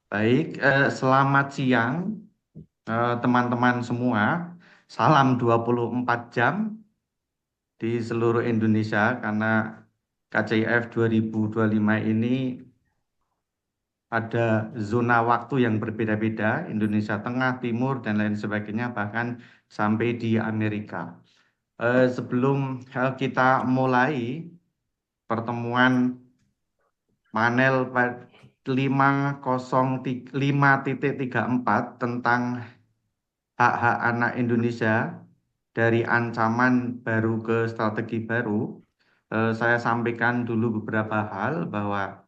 Baik, selamat siang teman-teman semua. Salam 24 jam di seluruh Indonesia karena KCIF 2025 ini ada zona waktu yang berbeda-beda, Indonesia Tengah, Timur, dan lain sebagainya, bahkan sampai di Amerika. Sebelum kita mulai pertemuan panel 5.34 tentang hak-hak anak Indonesia dari ancaman baru ke strategi baru, saya sampaikan dulu beberapa hal bahwa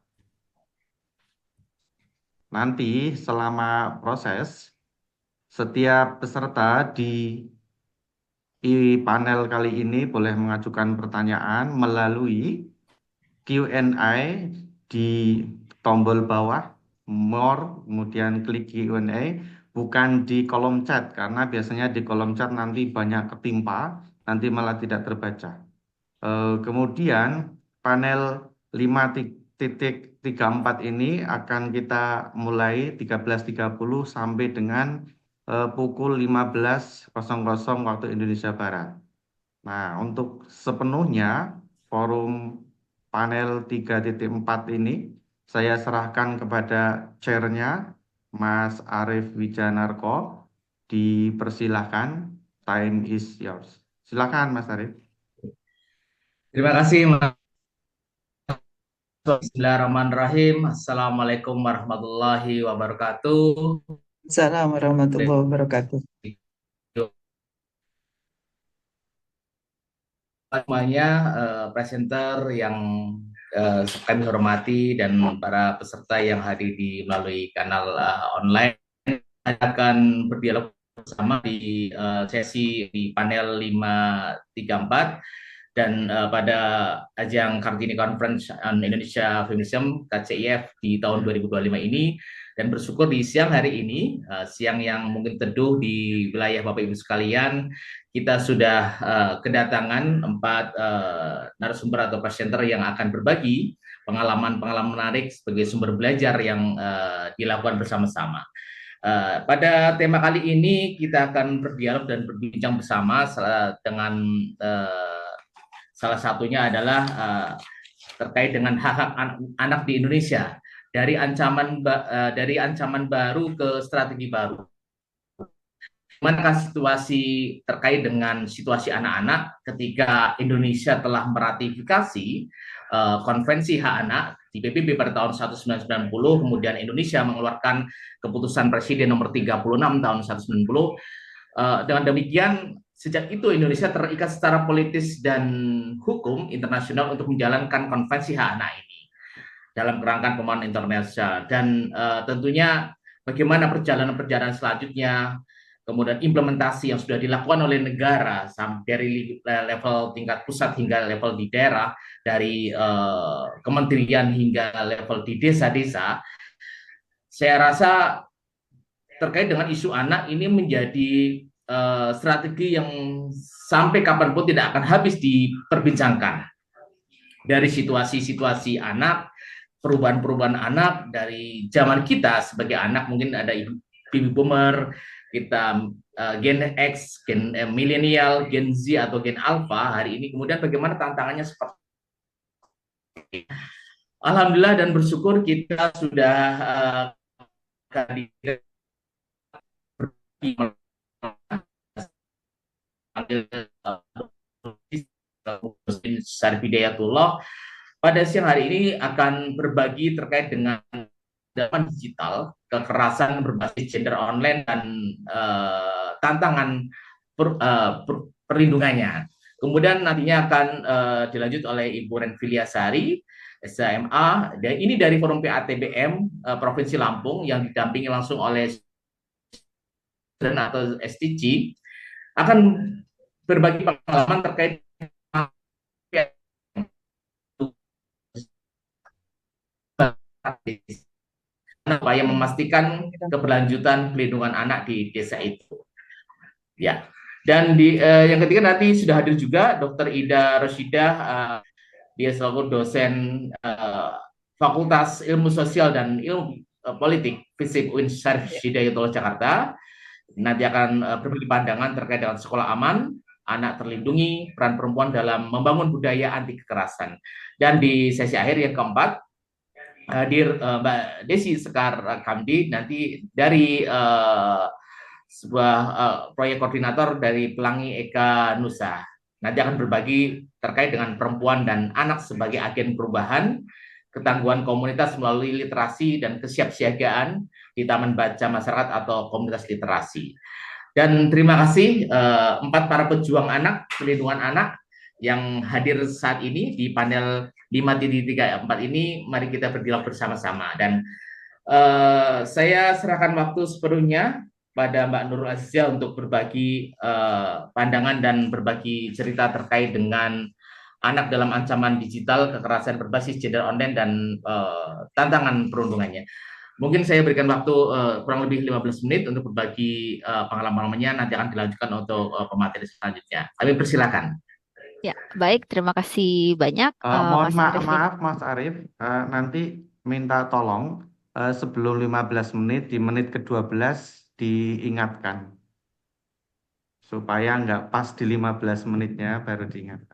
nanti selama proses setiap peserta di panel kali ini boleh mengajukan pertanyaan melalui Q&A di tombol bawah more, kemudian klik Q&A, bukan di kolom chat karena biasanya di kolom chat nanti banyak ketimpa, nanti malah tidak terbaca. Kemudian panel 5.34 ini akan kita mulai 13.30 sampai dengan pukul 15.00 waktu Indonesia Barat. Nah, untuk sepenuhnya forum panel 3.4 ini saya serahkan kepada chairnya Mas Arief Wijanarko. Dipersilahkan, time is yours. Silakan Mas Arief. Terima kasih, Mas. Bismillahirrahmanirrahim. Assalamualaikum warahmatullahi wabarakatuh. Assalamualaikum warahmatullahi wabarakatuh. Semuanya, presenter yang kami hormati dan para peserta yang hadir di melalui kanal online akan berdialog bersama di sesi di panel 534 dan pada ajang Kartini Conference on Indonesia Feminism KCIF di tahun 2025 ini, dan bersyukur di siang hari ini, siang yang mungkin teduh di wilayah Bapak Ibu sekalian, kita sudah kedatangan 4 narasumber atau presenter yang akan berbagi pengalaman-pengalaman menarik sebagai sumber belajar yang dilakukan bersama-sama. Pada tema kali ini kita akan berdialog dan berbincang bersama dengan salah satunya adalah terkait dengan hak-hak anak di Indonesia dari ancaman baru ke strategi baru. Bagaimana situasi terkait dengan situasi anak-anak ketika Indonesia telah meratifikasi Konvensi Hak Anak di PBB pada tahun 1990, kemudian Indonesia mengeluarkan keputusan Presiden nomor 36 tahun 1990. Dengan demikian, sejak itu Indonesia terikat secara politis dan hukum internasional untuk menjalankan Konvensi Hak Anak ini dalam kerangka pemahaman internasional, dan tentunya bagaimana perjalanan-perjalanan selanjutnya, kemudian implementasi yang sudah dilakukan oleh negara dari level tingkat pusat hingga level di daerah, dari kementerian hingga level di desa-desa. Saya rasa terkait dengan isu anak ini menjadi strategi yang sampai kapanpun tidak akan habis diperbincangkan. Dari situasi-situasi anak, perubahan-perubahan anak dari zaman kita sebagai anak, mungkin ada baby boomer, kita Gen X, Gen milenial, Gen Z atau Gen Alpha hari ini, kemudian bagaimana tantangannya seperti ini. Alhamdulillah dan bersyukur kita sudah Syarif Hidayatullah pada siang hari ini akan berbagi terkait dengan digital, kekerasan berbasis gender online, dan tantangan perlindungannya. Kemudian nantinya akan dilanjut oleh Ibu Renfilia Sari, SMA, dan ini dari Forum PATBM Provinsi Lampung yang didampingi langsung oleh atau STC, akan berbagi pengalaman terkait upaya memastikan keberlanjutan pelindungan anak di desa itu. Ya. Dan yang ketiga nanti sudah hadir juga Dr. Ida Roshidah, dia selaku dosen Fakultas Ilmu Sosial dan Ilmu Politik Fisip UIN Syarif Hidayatullah Jakarta. Nanti akan berbagi pandangan terkait dengan sekolah aman, anak terlindungi, peran perempuan dalam membangun budaya anti kekerasan. Dan di sesi akhir yang keempat, hadir Mbak Desi Sekar Kamdi, nanti dari sebuah proyek koordinator dari Pelangi Eka Nusa. Nanti akan berbagi terkait dengan perempuan dan anak sebagai agen perubahan, ketangguhan komunitas melalui literasi dan kesiapsiagaan di Taman Baca Masyarakat atau komunitas literasi. Dan terima kasih empat para pejuang anak, perlindungan anak yang hadir saat ini di panel 5.34 ini. Mari kita berdialog bersama-sama. Dan saya serahkan waktu sepenuhnya pada Mbak Nurul Azizah untuk berbagi pandangan dan berbagi cerita terkait dengan anak dalam ancaman digital, kekerasan berbasis gender online, dan tantangan perundungannya. Mungkin saya berikan waktu kurang lebih 15 menit untuk berbagi pengalaman-pengalamannya, nanti akan dilanjutkan untuk pemateri selanjutnya. Kami persilakan. Ya, baik. Terima kasih banyak, Mohon Mas Arif. maaf Mas Arief, nanti minta tolong sebelum 15 menit, di menit ke-12 diingatkan. Supaya nggak pas di 15 menitnya baru diingatkan.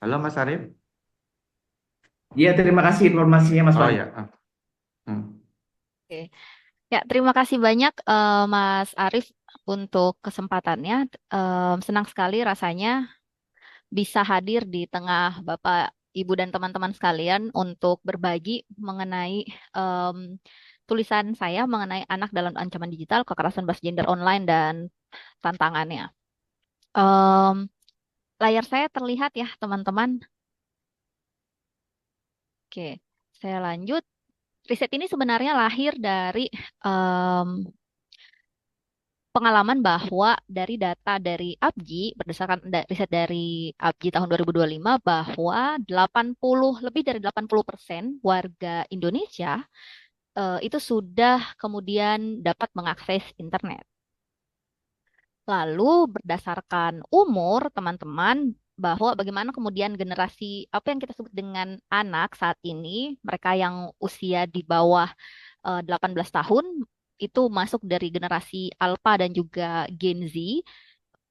Halo Mas Arief? Iya, terima kasih informasinya Mas Oh Wahyu. ya. Oke. Ya, terima kasih banyak Mas Arif untuk kesempatannya. Senang sekali rasanya bisa hadir di tengah Bapak, Ibu, dan teman-teman sekalian untuk berbagi mengenai tulisan saya mengenai anak dalam ancaman digital, kekerasan berbasis gender online, dan tantangannya. Layar saya terlihat ya, teman-teman. Oke, saya lanjut. Riset ini sebenarnya lahir dari pengalaman bahwa dari data dari APJI, berdasarkan riset dari APJI tahun 2025, bahwa lebih dari 80% warga Indonesia itu sudah kemudian dapat mengakses internet. Lalu berdasarkan umur teman-teman, bahwa bagaimana kemudian generasi apa yang kita sebut dengan anak saat ini, mereka yang usia di bawah 18 tahun itu masuk dari generasi Alpha dan juga Gen Z.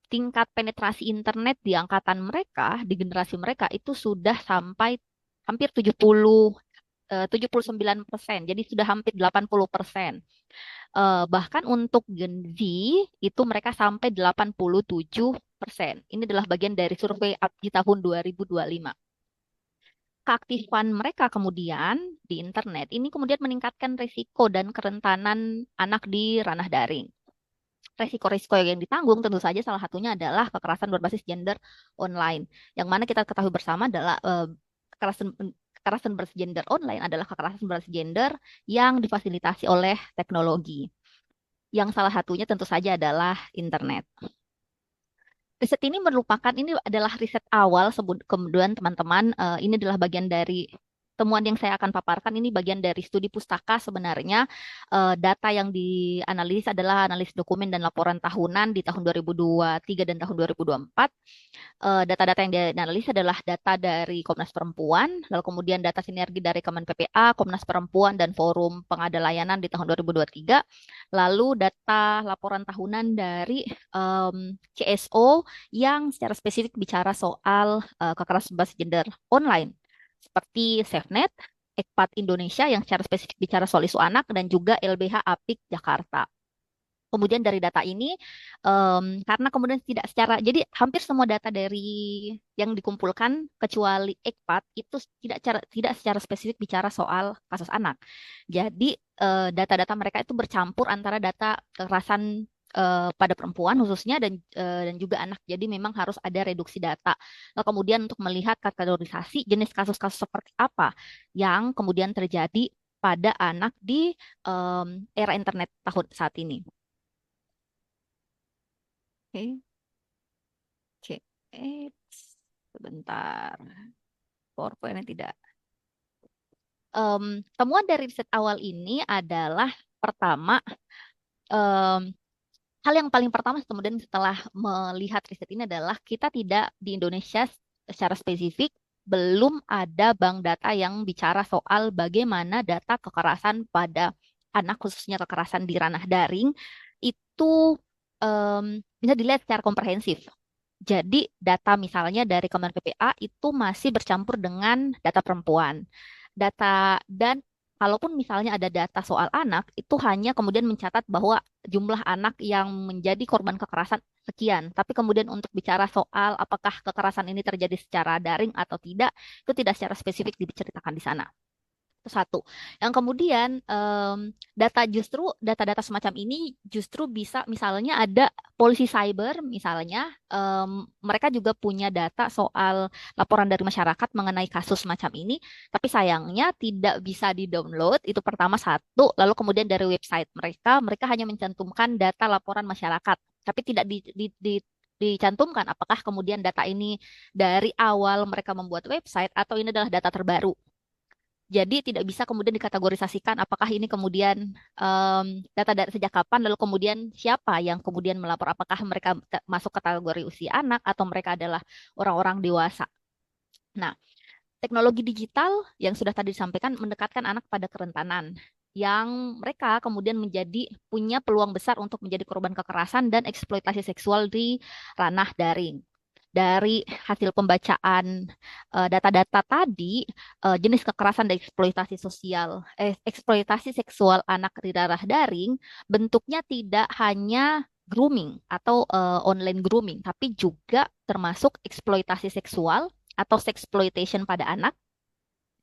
Tingkat penetrasi internet di angkatan mereka, di generasi mereka itu sudah sampai hampir 79%. Jadi sudah hampir 80%. Bahkan untuk Gen Z itu mereka sampai 87%. Ini adalah bagian dari survei di tahun 2025. Keaktifan mereka kemudian di internet ini kemudian meningkatkan risiko dan kerentanan anak di ranah daring. Resiko-resiko yang ditanggung tentu saja salah satunya adalah kekerasan berbasis gender online. Yang mana kita ketahui bersama adalah kekerasan berbasis gender online adalah kekerasan berbasis gender yang difasilitasi oleh teknologi. Yang salah satunya tentu saja adalah internet. Riset ini adalah riset awal, kemudian teman-teman, ini adalah bagian dari temuan yang saya akan paparkan. Ini bagian dari studi pustaka sebenarnya. Data yang dianalisis adalah analis dokumen dan laporan tahunan di tahun 2023 dan tahun 2024. Data-data yang dianalisis adalah data dari Komnas Perempuan, lalu kemudian data sinergi dari Kemen PPA, Komnas Perempuan, dan Forum Pengada Layanan di tahun 2023. Lalu data laporan tahunan dari CSO yang secara spesifik bicara soal kekerasan berbasis gender online, seperti SafeNet, Ekpat Indonesia yang secara spesifik bicara soal isu anak, dan juga LBH Apik Jakarta. Kemudian dari data ini, karena kemudian jadi hampir semua data dari yang dikumpulkan kecuali Ekpat itu tidak secara spesifik bicara soal kasus anak. Jadi data-data mereka itu bercampur antara data kekerasan pada perempuan khususnya dan juga anak. Jadi memang harus ada reduksi data. Nah, kemudian untuk melihat kategorisasi jenis kasus-kasus seperti apa yang kemudian terjadi pada anak di era internet tahun saat ini. Oke. Oke. Sebentar. PowerPoint-nya tidak. Temuan dari riset awal ini adalah pertama, hal yang paling pertama kemudian setelah melihat riset ini adalah kita tidak di Indonesia secara spesifik belum ada bank data yang bicara soal bagaimana data kekerasan pada anak, khususnya kekerasan di ranah daring, itu bisa dilihat secara komprehensif. Jadi data misalnya dari Kemen PPA itu masih bercampur dengan data perempuan. Dan kalaupun misalnya ada data soal anak, itu hanya kemudian mencatat bahwa jumlah anak yang menjadi korban kekerasan sekian. Tapi kemudian untuk bicara soal apakah kekerasan ini terjadi secara daring atau tidak, itu tidak secara spesifik diceritakan di sana. Itu satu. Yang kemudian data-data semacam ini justru bisa misalnya ada polisi cyber misalnya, mereka juga punya data soal laporan dari masyarakat mengenai kasus semacam ini, tapi sayangnya tidak bisa di-download. Itu pertama, satu. Lalu kemudian dari website mereka hanya mencantumkan data laporan masyarakat, tapi tidak dicantumkan apakah kemudian data ini dari awal mereka membuat website atau ini adalah data terbaru. Jadi tidak bisa kemudian dikategorisasikan apakah ini kemudian data dari sejak kapan, lalu kemudian siapa yang kemudian melapor, apakah mereka masuk kategori usia anak atau mereka adalah orang-orang dewasa. Nah, teknologi digital yang sudah tadi disampaikan mendekatkan anak pada kerentanan yang mereka kemudian punya peluang besar untuk menjadi korban kekerasan dan eksploitasi seksual di ranah daring. Dari hasil pembacaan data-data tadi, jenis kekerasan dan eksploitasi seksual anak di ranah daring bentuknya tidak hanya grooming atau online grooming, tapi juga termasuk eksploitasi seksual atau sexploitation pada anak,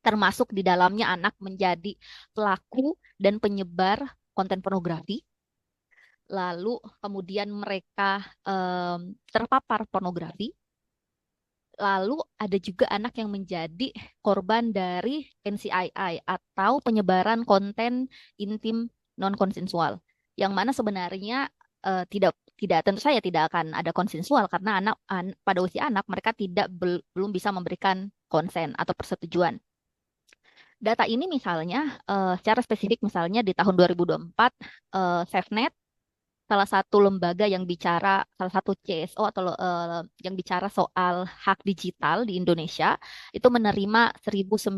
termasuk di dalamnya anak menjadi pelaku dan penyebar konten pornografi. Lalu kemudian mereka terpapar pornografi. Lalu ada juga anak yang menjadi korban dari NCII atau penyebaran konten intim non-konsensual, yang mana sebenarnya tidak tentu saja tidak akan ada konsensual karena pada usia anak mereka belum bisa memberikan konsen atau persetujuan. Data ini misalnya secara spesifik misalnya di tahun 2024 SafeNet, salah satu lembaga yang bicara, salah satu CSO atau yang bicara soal hak digital di Indonesia, itu menerima 1.902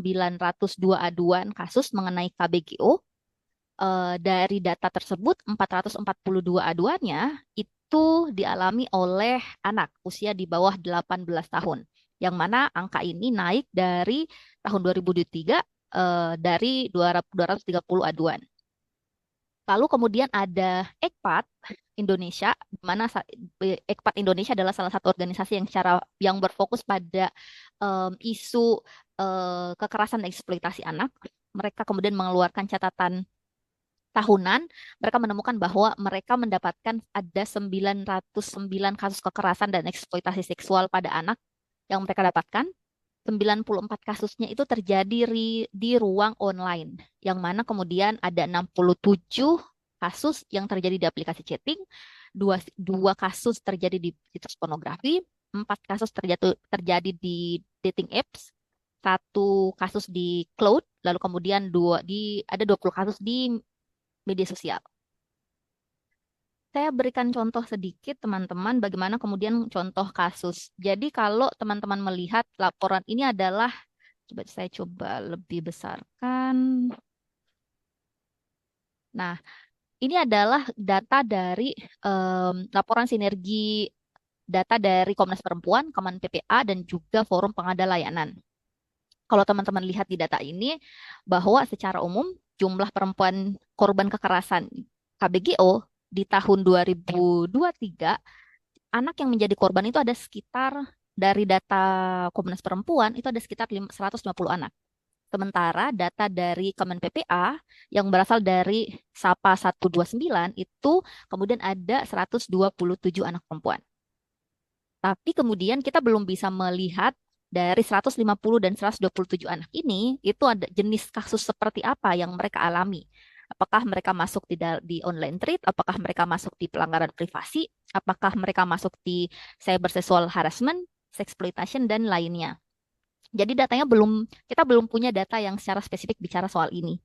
aduan kasus mengenai KBGO. Dari data tersebut, 442 aduannya itu dialami oleh anak usia di bawah 18 tahun. Yang mana angka ini naik dari tahun 2023 dari 230 aduan. Lalu kemudian ada EKPAT Indonesia, di mana EKPAT Indonesia adalah salah satu organisasi yang berfokus pada isu kekerasan dan eksploitasi anak. Mereka kemudian mengeluarkan catatan tahunan. Mereka menemukan bahwa mereka mendapatkan ada 909 kasus kekerasan dan eksploitasi seksual pada anak yang mereka dapatkan. 94 kasusnya itu terjadi di ruang online, yang mana kemudian ada 67 kasus yang terjadi di aplikasi chatting, dua kasus terjadi di situs pornografi, 4 kasus terjadi di dating apps, 1 kasus di cloud, lalu kemudian ada 20 kasus di media sosial. Saya berikan contoh sedikit teman-teman bagaimana kemudian contoh kasus. Jadi kalau teman-teman melihat laporan ini adalah, saya coba lebih besarkan. Nah, ini adalah data dari laporan sinergi data dari Komnas Perempuan, Kemen PPA, dan juga Forum Pengada Layanan. Kalau teman-teman lihat di data ini, bahwa secara umum jumlah perempuan korban kekerasan KBGO di tahun 2023, anak yang menjadi korban itu ada sekitar, dari data Komnas Perempuan, itu ada sekitar 150 anak. Sementara data dari Kemen PPA yang berasal dari SAPA 129 itu kemudian ada 127 anak perempuan. Tapi kemudian kita belum bisa melihat dari 150 dan 127 anak ini, itu ada jenis kasus seperti apa yang mereka alami. Apakah mereka masuk di online threat, apakah mereka masuk di pelanggaran privasi, apakah mereka masuk di cyber sexual harassment, sexploitation, dan lainnya. Jadi kita belum punya data yang secara spesifik bicara soal ini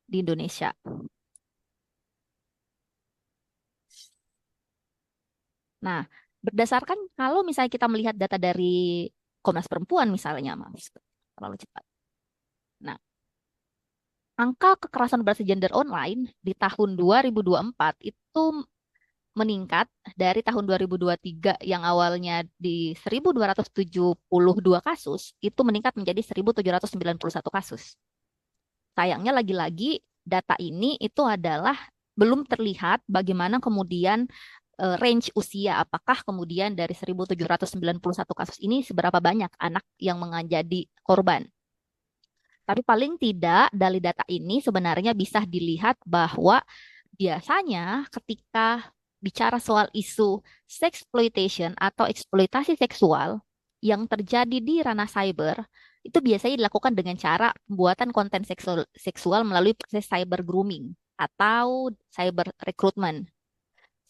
di Indonesia. Nah, berdasarkan kalau misalnya kita melihat data dari Komnas Perempuan misalnya, maaf, terlalu cepat. Nah, angka kekerasan berbasis gender online di tahun 2024 itu meningkat dari tahun 2023 yang awalnya di 1.272 kasus, itu meningkat menjadi 1.791 kasus. Sayangnya lagi-lagi data ini itu adalah belum terlihat bagaimana kemudian range usia, apakah kemudian dari 1.791 kasus ini seberapa banyak anak yang menjadi korban. Tapi paling tidak dari data ini sebenarnya bisa dilihat bahwa biasanya ketika bicara soal isu sexploitation atau eksploitasi seksual yang terjadi di ranah cyber, itu biasanya dilakukan dengan cara pembuatan konten seksual melalui proses cyber grooming atau cyber recruitment.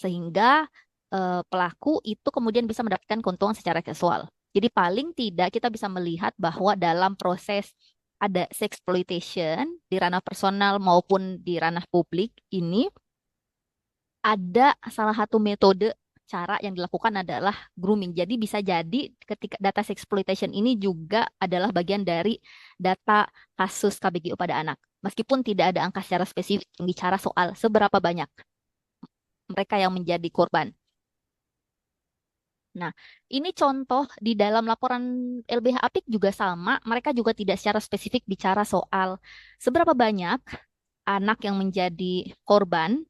Sehingga pelaku itu kemudian bisa mendapatkan keuntungan secara seksual. Jadi paling tidak kita bisa melihat bahwa dalam proses ada sexploitation di ranah personal maupun di ranah publik ini ada salah satu metode cara yang dilakukan adalah grooming. Jadi bisa jadi ketika data sexploitation ini juga adalah bagian dari data kasus KBGU pada anak. Meskipun tidak ada angka secara spesifik yang bicara soal seberapa banyak mereka yang menjadi korban. Nah, ini contoh di dalam laporan LBH Apik juga sama. Mereka juga tidak secara spesifik bicara soal seberapa banyak anak yang menjadi korban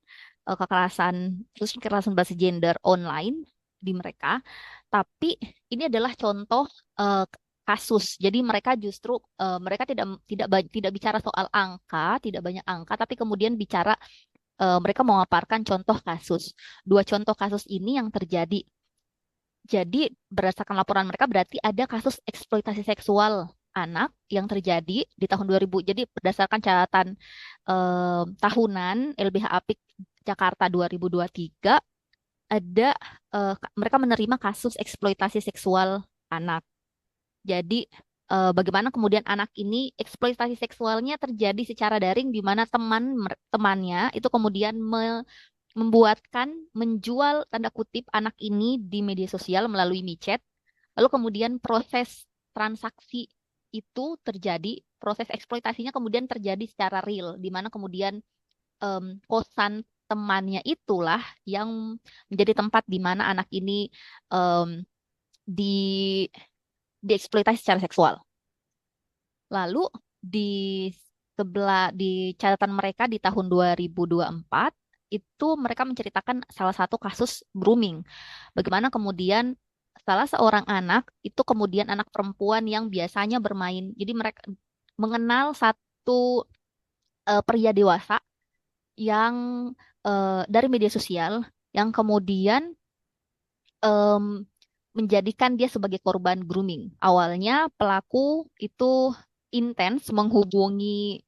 kekerasan, khususnya kekerasan berbasis gender online di mereka. Tapi ini adalah contoh kasus. Jadi mereka justru mereka tidak bicara soal angka, tidak banyak angka, tapi kemudian bicara mereka memaparkan contoh kasus. Dua contoh kasus ini yang terjadi. Jadi berdasarkan laporan mereka berarti ada kasus eksploitasi seksual anak yang terjadi di tahun 2000. Jadi berdasarkan catatan tahunan LBH Apik Jakarta 2023 ada mereka menerima kasus eksploitasi seksual anak. Jadi bagaimana kemudian anak ini eksploitasi seksualnya terjadi secara daring di mana temannya itu kemudian membuatkan, menjual tanda kutip anak ini di media sosial melalui micet. Lalu kemudian proses transaksi itu terjadi, proses eksploitasinya kemudian terjadi secara real, di mana kemudian kosan temannya itulah yang menjadi tempat di mana anak ini di dieksploitasi secara seksual. Lalu di catatan mereka di tahun 2024 itu mereka menceritakan salah satu kasus grooming. Bagaimana kemudian salah seorang anak itu kemudian anak perempuan yang biasanya bermain. Jadi mereka mengenal satu pria dewasa yang dari media sosial yang kemudian menjadikan dia sebagai korban grooming. Awalnya pelaku itu intens menghubungi,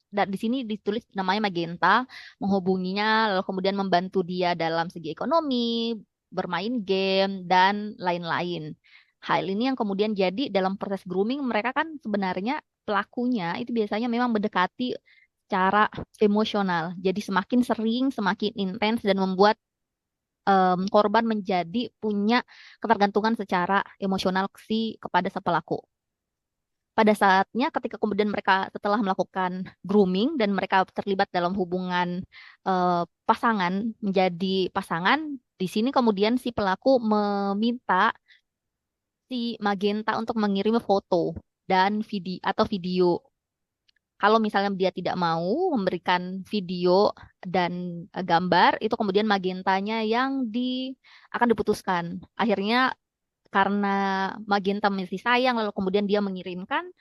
dan di sini ditulis namanya Magenta, menghubunginya lalu kemudian membantu dia dalam segi ekonomi, bermain game dan lain-lain. Hal ini yang kemudian jadi dalam proses grooming mereka kan sebenarnya pelakunya itu biasanya memang mendekati secara emosional. Jadi semakin sering, semakin intens dan membuat korban menjadi punya ketergantungan secara emosional kepada si pelaku. Pada saatnya ketika kemudian mereka setelah melakukan grooming dan mereka terlibat dalam hubungan pasangan menjadi pasangan, di sini kemudian si pelaku meminta si Magenta untuk mengirim foto dan video. Kalau misalnya dia tidak mau memberikan video dan gambar, itu kemudian Magentanya yang akan diputuskan. Akhirnya karena Magenta masih sayang, lalu kemudian dia mengirimkan,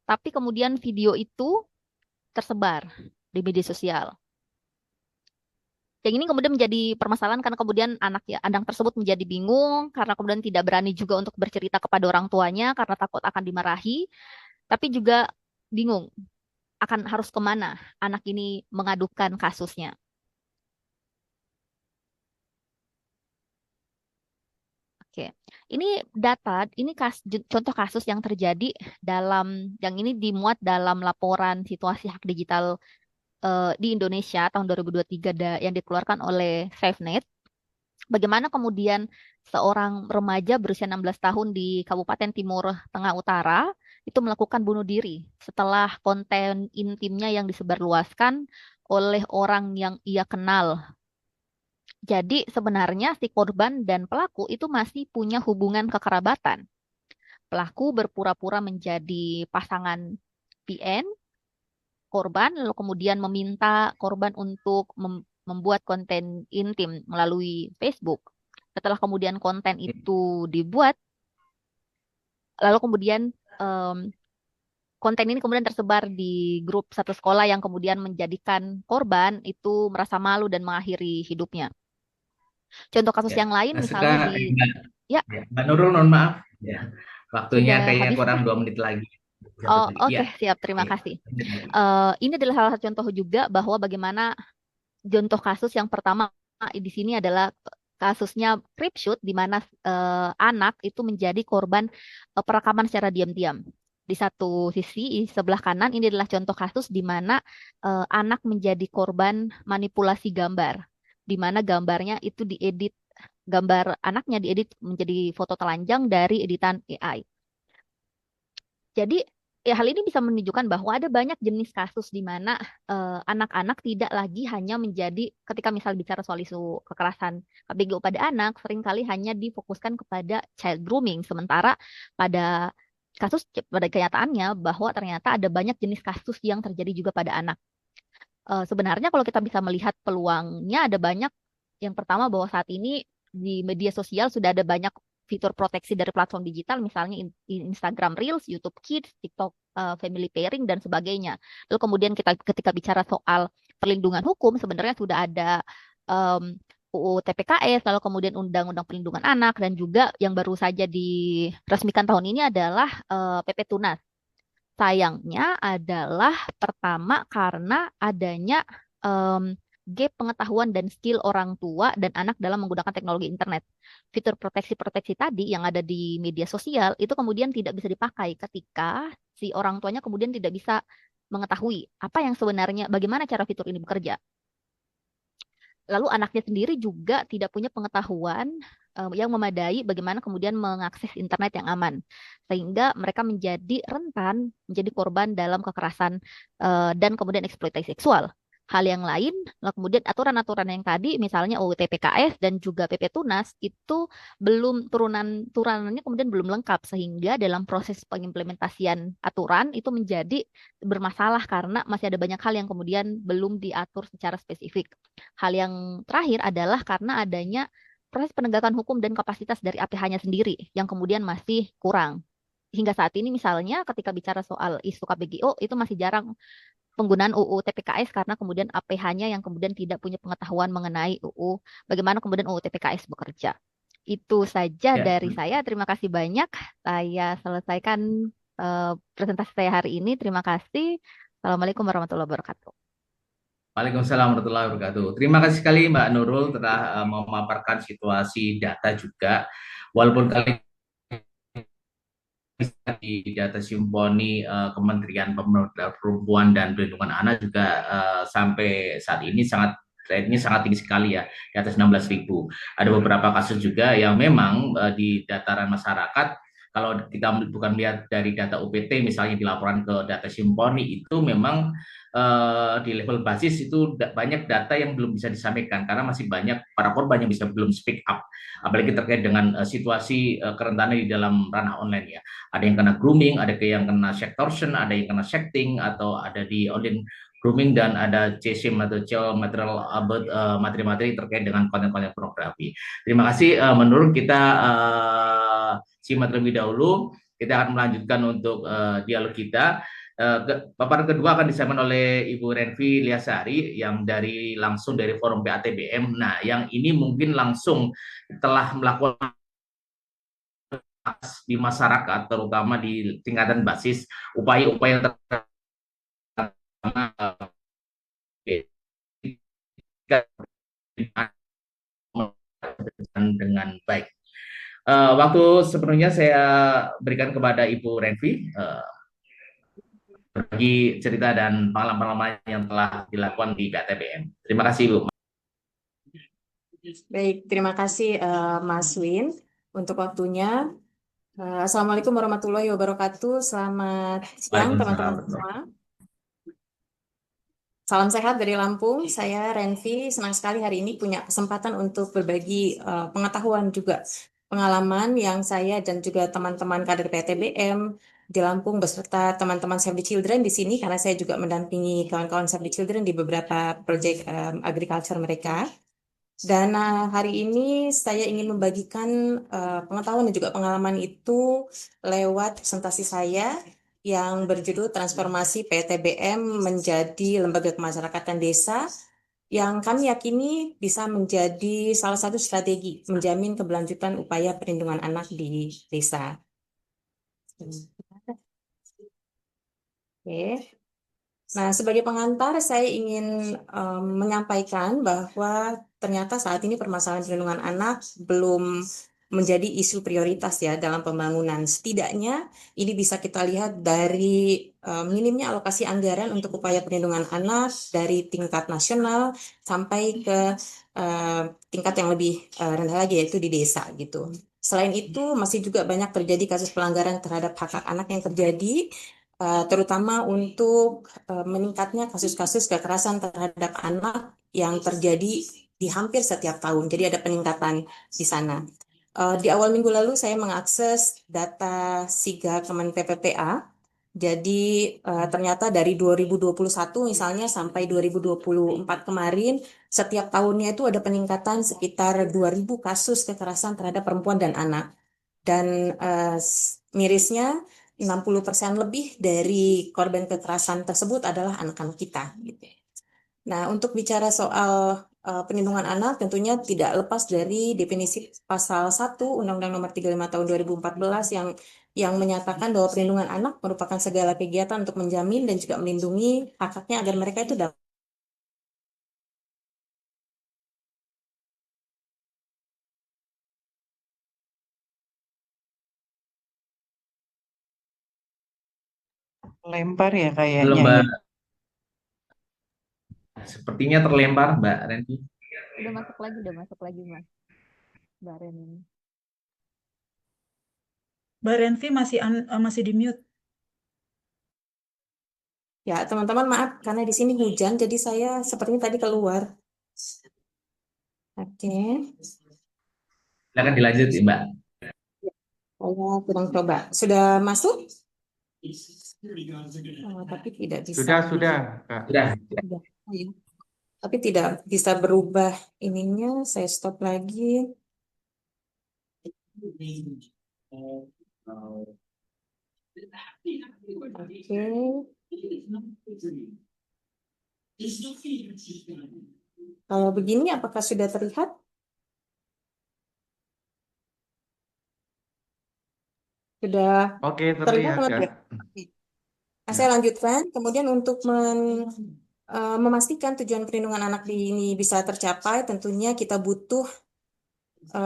tapi kemudian video itu tersebar di media sosial. Yang ini kemudian menjadi permasalahan karena kemudian anak tersebut menjadi bingung karena kemudian tidak berani juga untuk bercerita kepada orang tuanya karena takut akan dimarahi, tapi juga bingung akan harus kemana anak ini mengadukan kasusnya. Oke, ini contoh kasus yang terjadi yang ini dimuat dalam laporan situasi hak digital di Indonesia tahun 2023 yang dikeluarkan oleh SafeNet. Bagaimana kemudian seorang remaja berusia 16 tahun di Kabupaten Timur Tengah Utara itu melakukan bunuh diri setelah konten intimnya yang disebarluaskan oleh orang yang ia kenal. Jadi sebenarnya si korban dan pelaku itu masih punya hubungan kekerabatan. Pelaku berpura-pura menjadi pasangan PN korban, lalu kemudian meminta korban untuk membuat konten intim melalui Facebook. Setelah kemudian konten itu dibuat, lalu kemudian em, konten ini kemudian tersebar di grup satu sekolah yang kemudian menjadikan korban itu merasa malu dan mengakhiri hidupnya. Contoh kasus Ya. yang lain Nah, misalnya sekarang di, ya, Mbak Nurul, mohon maaf. Ya. Waktunya sudah kayaknya habis kurang kah? 2 menit lagi. Oh, Ya. oke, siap. Terima Oke. kasih. Ini adalah salah satu contoh juga bahwa bagaimana contoh kasus yang pertama di sini adalah kasusnya Creepshoot di mana anak itu menjadi korban perekaman secara diam-diam. Di satu sisi, di sebelah kanan ini adalah contoh kasus di mana anak menjadi korban manipulasi gambar, di mana gambarnya itu diedit, gambar anaknya diedit menjadi foto telanjang dari editan AI. Jadi ya hal ini bisa menunjukkan bahwa ada banyak jenis kasus di mana anak-anak tidak lagi hanya menjadi ketika misal bicara soal isu kekerasan KBGO pada anak, seringkali hanya difokuskan kepada child grooming, sementara pada pada kenyataannya bahwa ternyata ada banyak jenis kasus yang terjadi juga pada anak. Sebenarnya kalau kita bisa melihat peluangnya ada banyak. Yang pertama bahwa saat ini di media sosial sudah ada banyak fitur proteksi dari platform digital, misalnya Instagram Reels, YouTube Kids, TikTok Family Pairing dan sebagainya. Lalu kemudian kita ketika bicara soal perlindungan hukum, sebenarnya sudah ada um, UU TPKS, lalu kemudian Undang-Undang Perlindungan Anak, dan juga yang baru saja diresmikan tahun ini adalah PP Tunas. Sayangnya adalah pertama karena adanya gap pengetahuan dan skill orang tua dan anak dalam menggunakan teknologi internet. Fitur proteksi-proteksi tadi yang ada di media sosial itu kemudian tidak bisa dipakai ketika si orang tuanya kemudian tidak bisa mengetahui apa yang sebenarnya, bagaimana cara fitur ini bekerja. Lalu anaknya sendiri juga tidak punya pengetahuan yang memadai bagaimana kemudian mengakses internet yang aman. Sehingga mereka menjadi rentan, menjadi korban dalam kekerasan dan kemudian eksploitasi seksual. Hal yang lain, lalu kemudian aturan-aturan yang tadi, misalnya UU TPKS dan juga PP Tunas, itu belum turunannya kemudian belum lengkap, sehingga dalam proses pengimplementasian aturan itu menjadi bermasalah karena masih ada banyak hal yang kemudian belum diatur secara spesifik. Hal yang terakhir adalah karena adanya proses penegakan hukum dan kapasitas dari APH-nya sendiri yang kemudian masih kurang. Hingga saat ini misalnya ketika bicara soal isu KBGO itu masih jarang penggunaan UU TPKS karena kemudian APH-nya yang kemudian tidak punya pengetahuan mengenai UU, bagaimana kemudian UU TPKS bekerja. Itu saja Ya. dari saya. Terima kasih banyak. Saya selesaikan presentasi saya hari ini. Terima kasih. Assalamualaikum warahmatullahi wabarakatuh. Waalaikumsalam warahmatullahi wabarakatuh. Terima kasih sekali Mbak Nurul telah memaparkan situasi data juga. Walaupun kali di data Simponi Kementerian Pemberdayaan Perempuan dan Perlindungan Anak juga sampai saat ini rate-nya sangat tinggi sekali ya, di atas 16.000. Ada beberapa kasus juga yang memang di dataran masyarakat, kalau kita bukan lihat dari data UPT misalnya dilaporkan ke data Simponi itu memang di level basis itu banyak data yang belum bisa disampaikan karena masih banyak para korban yang belum speak up, apalagi terkait dengan situasi kerentanan di dalam ranah online ya. Ada yang kena grooming, ada yang kena sextortion, ada yang kena sexting, atau ada di online grooming, dan ada CSIM atau child material about materi-materi terkait dengan konten-konten pornografi. Terima kasih. Menurut kita simak terlebih dahulu. Kita akan melanjutkan untuk dialog kita. Paparan kedua akan disampaikan oleh Ibu Renvi Liasari yang langsung dari Forum PATBM. Nah, yang ini mungkin langsung telah melakukan di masyarakat, terutama di tingkatan basis, upaya-upaya dengan baik. Waktu sepenuhnya saya berikan kepada Ibu Renvi bagi cerita dan pengalaman-pengalaman yang telah dilakukan di PATBM. Terima kasih, Ibu. Baik, terima kasih Mas Win untuk waktunya. Assalamualaikum warahmatullahi wabarakatuh. Selamat siang Waalaikumsalam. teman-teman semua. Salam sehat dari Lampung. Saya Renvi. Senang sekali hari ini punya kesempatan untuk berbagi pengetahuan juga pengalaman yang saya dan juga teman-teman kader PTBM di Lampung beserta teman-teman Save the Children di sini karena saya juga mendampingi kawan-kawan Save the Children di beberapa proyek agriculture mereka. Dan hari ini saya ingin membagikan pengetahuan dan juga pengalaman itu lewat presentasi saya yang berjudul Transformasi PTBM menjadi Lembaga Kemasyarakatan Desa yang kami yakini bisa menjadi salah satu strategi menjamin keberlanjutan upaya perlindungan anak di desa. Oke. Nah, sebagai pengantar, saya ingin menyampaikan bahwa ternyata saat ini permasalahan perlindungan anak belum menjadi isu prioritas ya dalam pembangunan. Setidaknya ini bisa kita lihat dari minimnya alokasi anggaran untuk upaya perlindungan anak dari tingkat nasional sampai ke tingkat yang lebih rendah lagi yaitu di desa gitu. Selain itu, masih juga banyak terjadi kasus pelanggaran terhadap hak-hak anak yang terjadi terutama untuk meningkatnya kasus-kasus kekerasan terhadap anak yang terjadi di hampir setiap tahun. Jadi ada peningkatan di sana. Di awal minggu lalu saya mengakses data SIGA Kemen PPPA. Jadi ternyata dari 2021 misalnya sampai 2024 kemarin, setiap tahunnya itu ada peningkatan sekitar 2.000 kasus kekerasan terhadap perempuan dan anak. Dan mirisnya 60% lebih dari korban kekerasan tersebut adalah anak-anak kita. Gitu. Nah, untuk bicara soal perlindungan anak tentunya tidak lepas dari definisi pasal 1 Undang-Undang Nomor 35 Tahun 2014 yang menyatakan bahwa perlindungan anak merupakan segala kegiatan untuk menjamin dan juga melindungi hak-haknya agar mereka itu dapat Lempar ya Belum, kayaknya ya. Mbak. Sepertinya terlempar, Mbak Renvi. Udah masuk lagi Mas. Mbak Ren ini. Mbak Renvi masih di mute. ya teman-teman maaf karena di sini hujan jadi saya sepertinya tadi keluar. Oke. Silakan dilanjut, Mbak. Saya sedang coba. Sudah masuk? Tapi tidak bisa. Sudah, Kak. Sudah. Sudah. Ayo. Tapi tidak bisa berubah ininya. Saya stop lagi. Oke. Kalau begini apakah sudah terlihat? Sudah Oke, terlihat, terlihat, Kak. teman-teman? Nah, saya lanjutkan. Kemudian untuk memastikan tujuan perlindungan anak ini bisa tercapai, tentunya kita butuh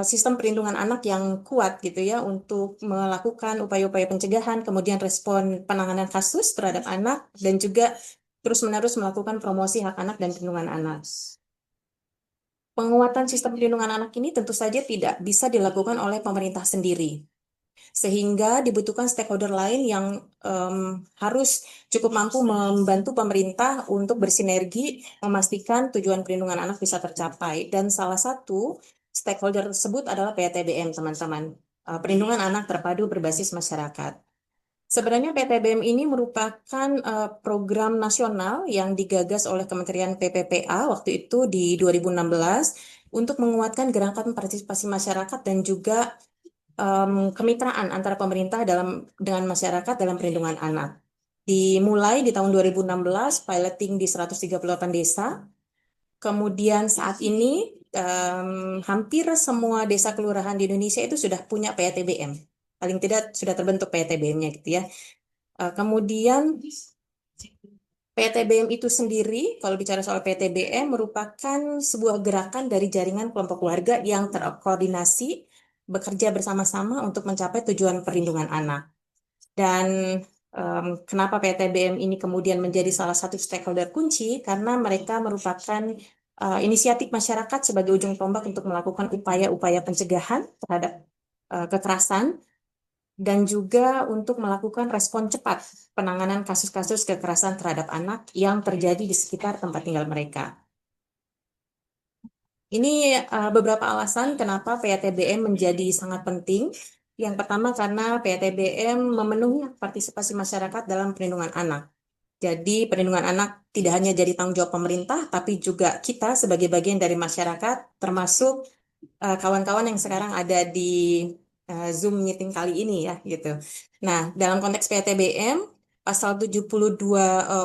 sistem perlindungan anak yang kuat gitu ya untuk melakukan upaya-upaya pencegahan, kemudian respon penanganan kasus terhadap anak, dan juga terus-menerus melakukan promosi hak anak dan perlindungan anak. Penguatan sistem perlindungan anak ini tentu saja tidak bisa dilakukan oleh pemerintah sendiri. Sehingga dibutuhkan stakeholder lain yang harus cukup mampu membantu pemerintah untuk bersinergi memastikan tujuan perlindungan anak bisa tercapai. Dan salah satu stakeholder tersebut adalah PTBM, teman-teman. Perlindungan Anak Terpadu Berbasis Masyarakat. Sebenarnya PTBM ini merupakan program nasional yang digagas oleh Kementerian PPPA waktu itu di 2016 untuk menguatkan gerakan partisipasi masyarakat dan juga kemitraan antara pemerintah dengan masyarakat dalam perlindungan anak. Dimulai di tahun 2016, piloting di 138 desa. Kemudian saat ini hampir semua desa kelurahan di Indonesia itu sudah punya PTBM. Paling tidak sudah terbentuk PTBM-nya gitu ya. Kemudian PTBM itu sendiri, kalau bicara soal PTBM, merupakan sebuah gerakan dari jaringan kelompok warga yang terkoordinasi bekerja bersama-sama untuk mencapai tujuan perlindungan anak. Dan kenapa PTBM ini kemudian menjadi salah satu stakeholder kunci? Karena mereka merupakan inisiatif masyarakat sebagai ujung tombak untuk melakukan upaya-upaya pencegahan terhadap kekerasan dan juga untuk melakukan respon cepat penanganan kasus-kasus kekerasan terhadap anak yang terjadi di sekitar tempat tinggal mereka. Ini beberapa alasan kenapa PATBM menjadi sangat penting. Yang pertama karena PATBM memenuhi partisipasi masyarakat dalam perlindungan anak. Jadi perlindungan anak tidak hanya jadi tanggung jawab pemerintah, tapi juga kita sebagai bagian dari masyarakat, termasuk kawan-kawan yang sekarang ada di Zoom meeting kali ini ya gitu. Nah, dalam konteks PATBM, Pasal 72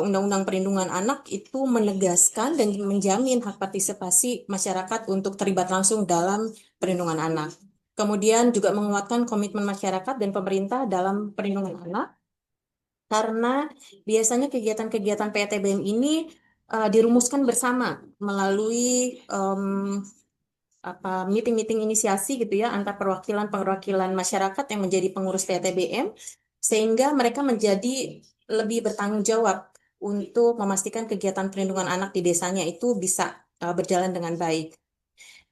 Undang-Undang Perlindungan Anak itu menegaskan dan menjamin hak partisipasi masyarakat untuk terlibat langsung dalam perlindungan anak. Kemudian juga menguatkan komitmen masyarakat dan pemerintah dalam perlindungan anak, karena biasanya kegiatan-kegiatan PATBM ini dirumuskan bersama melalui meeting-meeting inisiasi gitu ya antar perwakilan masyarakat yang menjadi pengurus PATBM, sehingga mereka menjadi lebih bertanggung jawab untuk memastikan kegiatan perlindungan anak di desanya itu bisa berjalan dengan baik.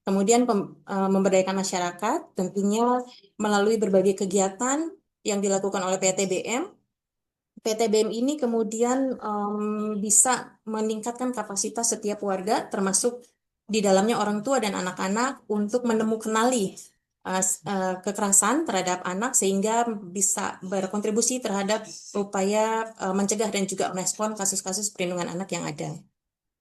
Kemudian memberdayakan masyarakat tentunya melalui berbagai kegiatan yang dilakukan oleh PATBM. PATBM ini kemudian bisa meningkatkan kapasitas setiap warga, termasuk di dalamnya orang tua dan anak-anak, untuk menemukanali kekerasan terhadap anak sehingga bisa berkontribusi terhadap upaya mencegah dan juga merespon kasus-kasus perlindungan anak yang ada.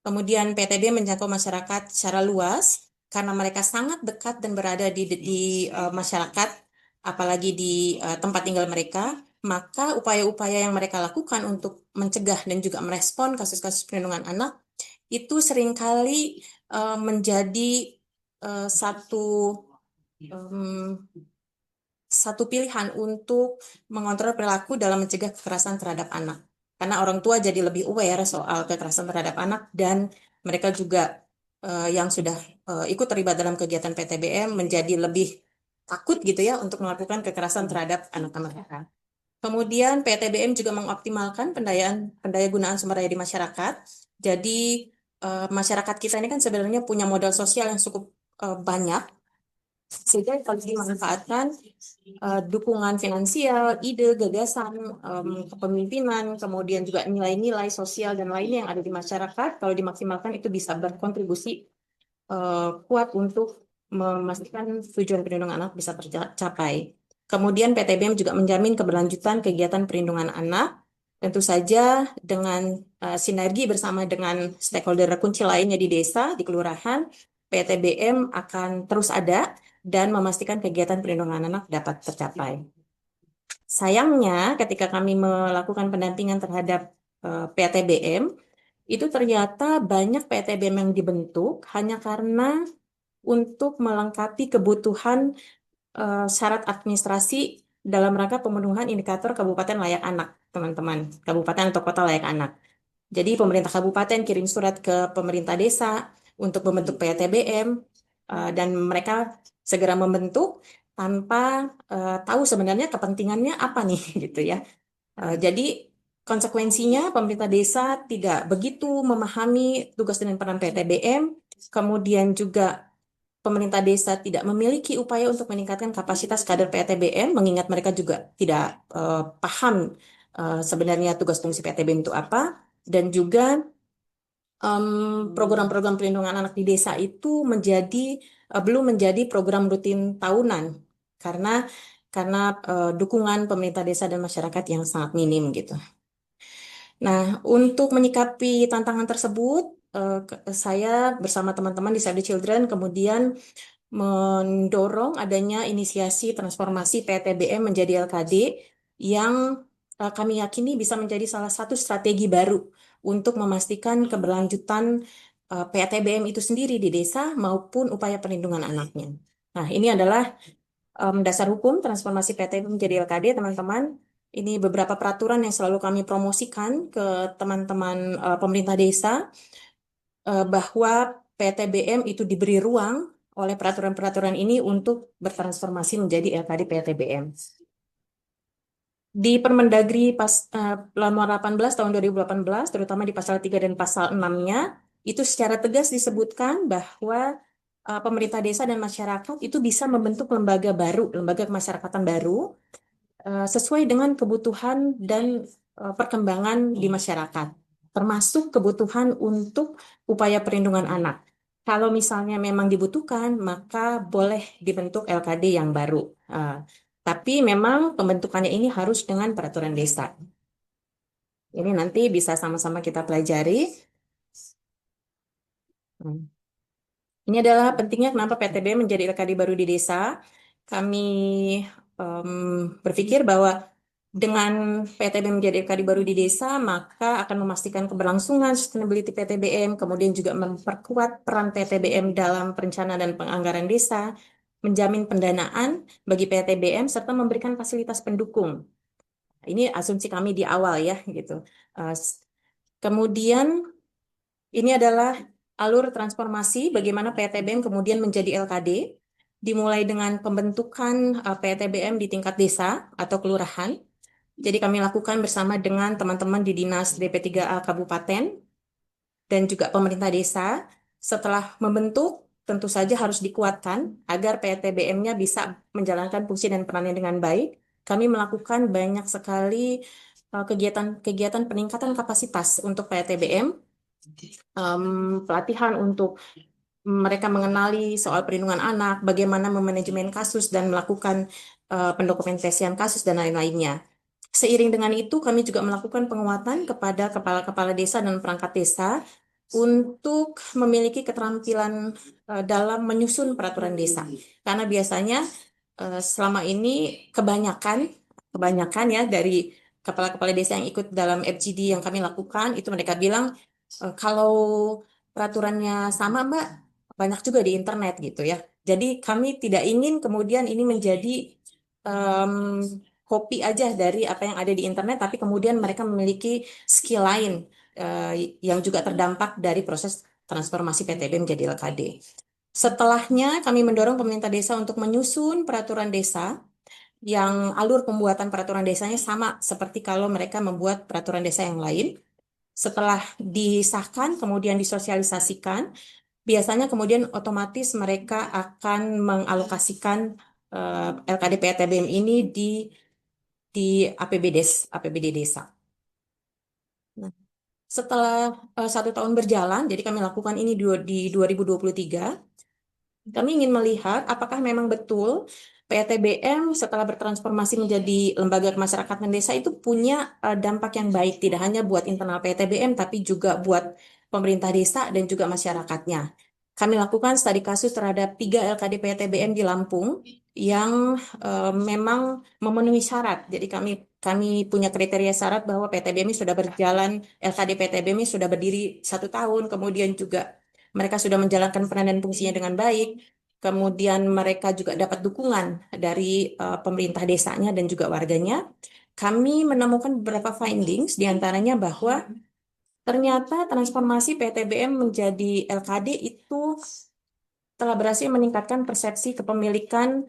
Kemudian PATBM menjangkau masyarakat secara luas karena mereka sangat dekat dan berada di masyarakat, apalagi di tempat tinggal mereka. Maka upaya-upaya yang mereka lakukan untuk mencegah dan juga merespon kasus-kasus perlindungan anak itu seringkali menjadi satu pilihan untuk mengontrol perilaku dalam mencegah kekerasan terhadap anak. Karena orang tua jadi lebih aware soal kekerasan terhadap anak, dan mereka juga yang sudah ikut terlibat dalam kegiatan PATBM menjadi lebih takut gitu ya untuk melakukan kekerasan terhadap anak-anak mereka. Kemudian PATBM juga mengoptimalkan pendayagunaan sumber daya di masyarakat. Jadi masyarakat kita ini kan sebenarnya punya modal sosial yang cukup banyak, sehingga kalau dimanfaatkan dukungan finansial, ide, gagasan, kepemimpinan, kemudian juga nilai-nilai sosial dan lainnya yang ada di masyarakat, kalau dimaksimalkan itu bisa berkontribusi kuat untuk memastikan tujuan perlindungan anak bisa tercapai. Kemudian PATBM juga menjamin keberlanjutan kegiatan perlindungan anak, tentu saja dengan sinergi bersama dengan stakeholder kunci lainnya di desa, di kelurahan. PATBM akan terus ada dan memastikan kegiatan perlindungan anak dapat tercapai. Sayangnya, ketika kami melakukan pendampingan terhadap PATBM, itu ternyata banyak PATBM yang dibentuk hanya karena untuk melengkapi kebutuhan syarat administrasi dalam rangka pemenuhan indikator kabupaten layak anak, teman-teman. Kabupaten atau kota layak anak. Jadi pemerintah kabupaten kirim surat ke pemerintah desa untuk membentuk PATBM, dan mereka segera membentuk tanpa tahu sebenarnya kepentingannya apa nih gitu ya. Jadi konsekuensinya pemerintah desa tidak begitu memahami tugas dan peran PATBM, kemudian juga pemerintah desa tidak memiliki upaya untuk meningkatkan kapasitas kader PATBM, mengingat mereka juga tidak paham sebenarnya tugas fungsi PATBM itu apa, dan juga program-program perlindungan anak di desa itu belum menjadi program rutin tahunan karena dukungan pemerintah desa dan masyarakat yang sangat minim gitu. Nah, untuk menyikapi tantangan tersebut, saya bersama teman-teman di Save the Children kemudian mendorong adanya inisiasi transformasi PATBM menjadi LKD yang kami yakini bisa menjadi salah satu strategi baru untuk memastikan keberlanjutan PATBM itu sendiri di desa maupun upaya perlindungan anaknya. Nah, ini adalah dasar hukum transformasi PATBM menjadi LKD, teman-teman. Ini beberapa peraturan yang selalu kami promosikan ke teman-teman pemerintah desa, bahwa PATBM itu diberi ruang oleh peraturan-peraturan ini untuk bertransformasi menjadi LKD PATBM. Di Permendagri Nomor 18 tahun 2018, terutama di pasal 3 dan pasal 6-nya, itu secara tegas disebutkan bahwa pemerintah desa dan masyarakat itu bisa membentuk lembaga baru, lembaga kemasyarakatan baru sesuai dengan kebutuhan dan perkembangan di masyarakat, termasuk kebutuhan untuk upaya perlindungan anak. Kalau misalnya memang dibutuhkan, maka boleh dibentuk LKD yang baru. Tapi memang pembentukannya ini harus dengan peraturan desa. Ini nanti bisa sama-sama kita pelajari. Ini adalah pentingnya kenapa PTB menjadi LKD baru di desa. Kami berpikir bahwa dengan PTB menjadi LKD baru di desa, maka akan memastikan keberlangsungan sustainability PTBM, kemudian juga memperkuat peran PTBM dalam perencanaan dan penganggaran desa, menjamin pendanaan bagi PTBM, serta memberikan fasilitas pendukung. Ini asumsi kami di awal ya, gitu. Kemudian ini adalah alur transformasi bagaimana PTBM kemudian menjadi LKD, dimulai dengan pembentukan PTBM di tingkat desa atau kelurahan. Jadi kami lakukan bersama dengan teman-teman di Dinas DP3A Kabupaten dan juga pemerintah desa. Setelah membentuk, tentu saja harus dikuatkan agar PTBM-nya bisa menjalankan fungsi dan perannya dengan baik. Kami melakukan banyak sekali kegiatan-kegiatan peningkatan kapasitas untuk PTBM, pelatihan untuk mereka mengenali soal perlindungan anak, bagaimana memanajemen kasus dan melakukan pendokumentasian kasus dan lain-lainnya. Seiring dengan itu, kami juga melakukan penguatan kepada kepala-kepala desa dan perangkat desa untuk memiliki keterampilan dalam menyusun peraturan desa. Karena biasanya selama ini kebanyakan ya dari kepala-kepala desa yang ikut dalam FGD yang kami lakukan, itu mereka bilang kalau peraturannya sama, Mbak, banyak juga di internet gitu ya. Jadi kami tidak ingin kemudian ini menjadi copy aja dari apa yang ada di internet, tapi kemudian mereka memiliki skill lain yang juga terdampak dari proses transformasi PTB menjadi LKD. Setelahnya kami mendorong pemerintah desa untuk menyusun peraturan desa yang alur pembuatan peraturan desanya sama seperti kalau mereka membuat peraturan desa yang lain. Setelah disahkan, kemudian disosialisasikan, biasanya kemudian otomatis mereka akan mengalokasikan LKD PTBM ini di APBD desa. Nah, setelah 1 tahun berjalan, jadi kami lakukan ini di 2023, kami ingin melihat apakah memang betul PTBM setelah bertransformasi menjadi lembaga kemasyarakatan desa itu punya dampak yang baik, tidak hanya buat internal PTBM, tapi juga buat pemerintah desa dan juga masyarakatnya. Kami lakukan studi kasus terhadap 3 LKD PTBM di Lampung yang memang memenuhi syarat. Jadi kami punya kriteria syarat bahwa PTBM ini sudah berjalan, LKD PTBM ini sudah berdiri 1 tahun, kemudian juga mereka sudah menjalankan peran dan fungsinya dengan baik. Kemudian mereka juga dapat dukungan dari pemerintah desanya dan juga warganya. Kami menemukan beberapa findings, diantaranya bahwa ternyata transformasi PTBM menjadi LKD itu telah berhasil meningkatkan persepsi kepemilikan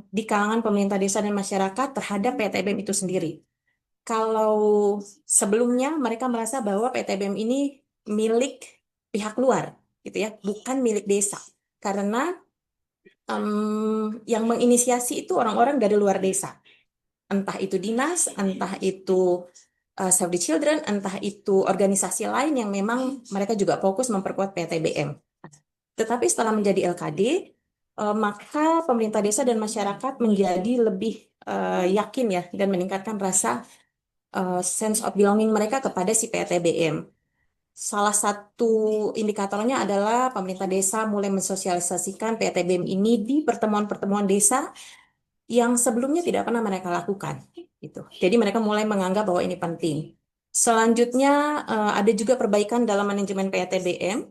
di kalangan pemerintah desa dan masyarakat terhadap PTBM itu sendiri. Kalau sebelumnya mereka merasa bahwa PTBM ini milik pihak luar, gitu ya, bukan milik desa, karena yang menginisiasi itu orang-orang dari luar desa, entah itu dinas, entah itu Save the Children, entah itu organisasi lain yang memang mereka juga fokus memperkuat PTBM. Tetapi setelah menjadi LKD, maka pemerintah desa dan masyarakat menjadi lebih yakin ya dan meningkatkan rasa sense of belonging mereka kepada si PTBM. Salah satu indikatornya adalah pemerintah desa mulai mensosialisasikan PTBM ini di pertemuan-pertemuan desa yang sebelumnya tidak pernah mereka lakukan. Gitu. Jadi mereka mulai menganggap bahwa ini penting. Selanjutnya ada juga perbaikan dalam manajemen PTBM.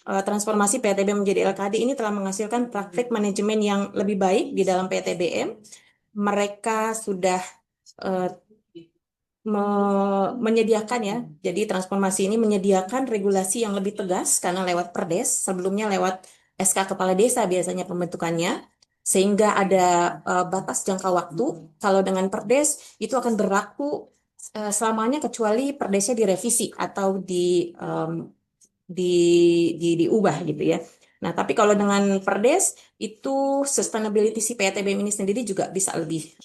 Transformasi PTBM menjadi LKD ini telah menghasilkan praktek manajemen yang lebih baik di dalam PTBM. Mereka sudah menyediakan ya, jadi transformasi ini menyediakan regulasi yang lebih tegas karena lewat Perdes, sebelumnya lewat SK Kepala Desa biasanya pembentukannya, sehingga ada batas jangka waktu. Kalau dengan Perdes itu akan berlaku selamanya kecuali perdesnya direvisi atau diubah gitu ya. Nah, tapi kalau dengan perdes itu sustainability si PATBM ini sendiri juga bisa lebih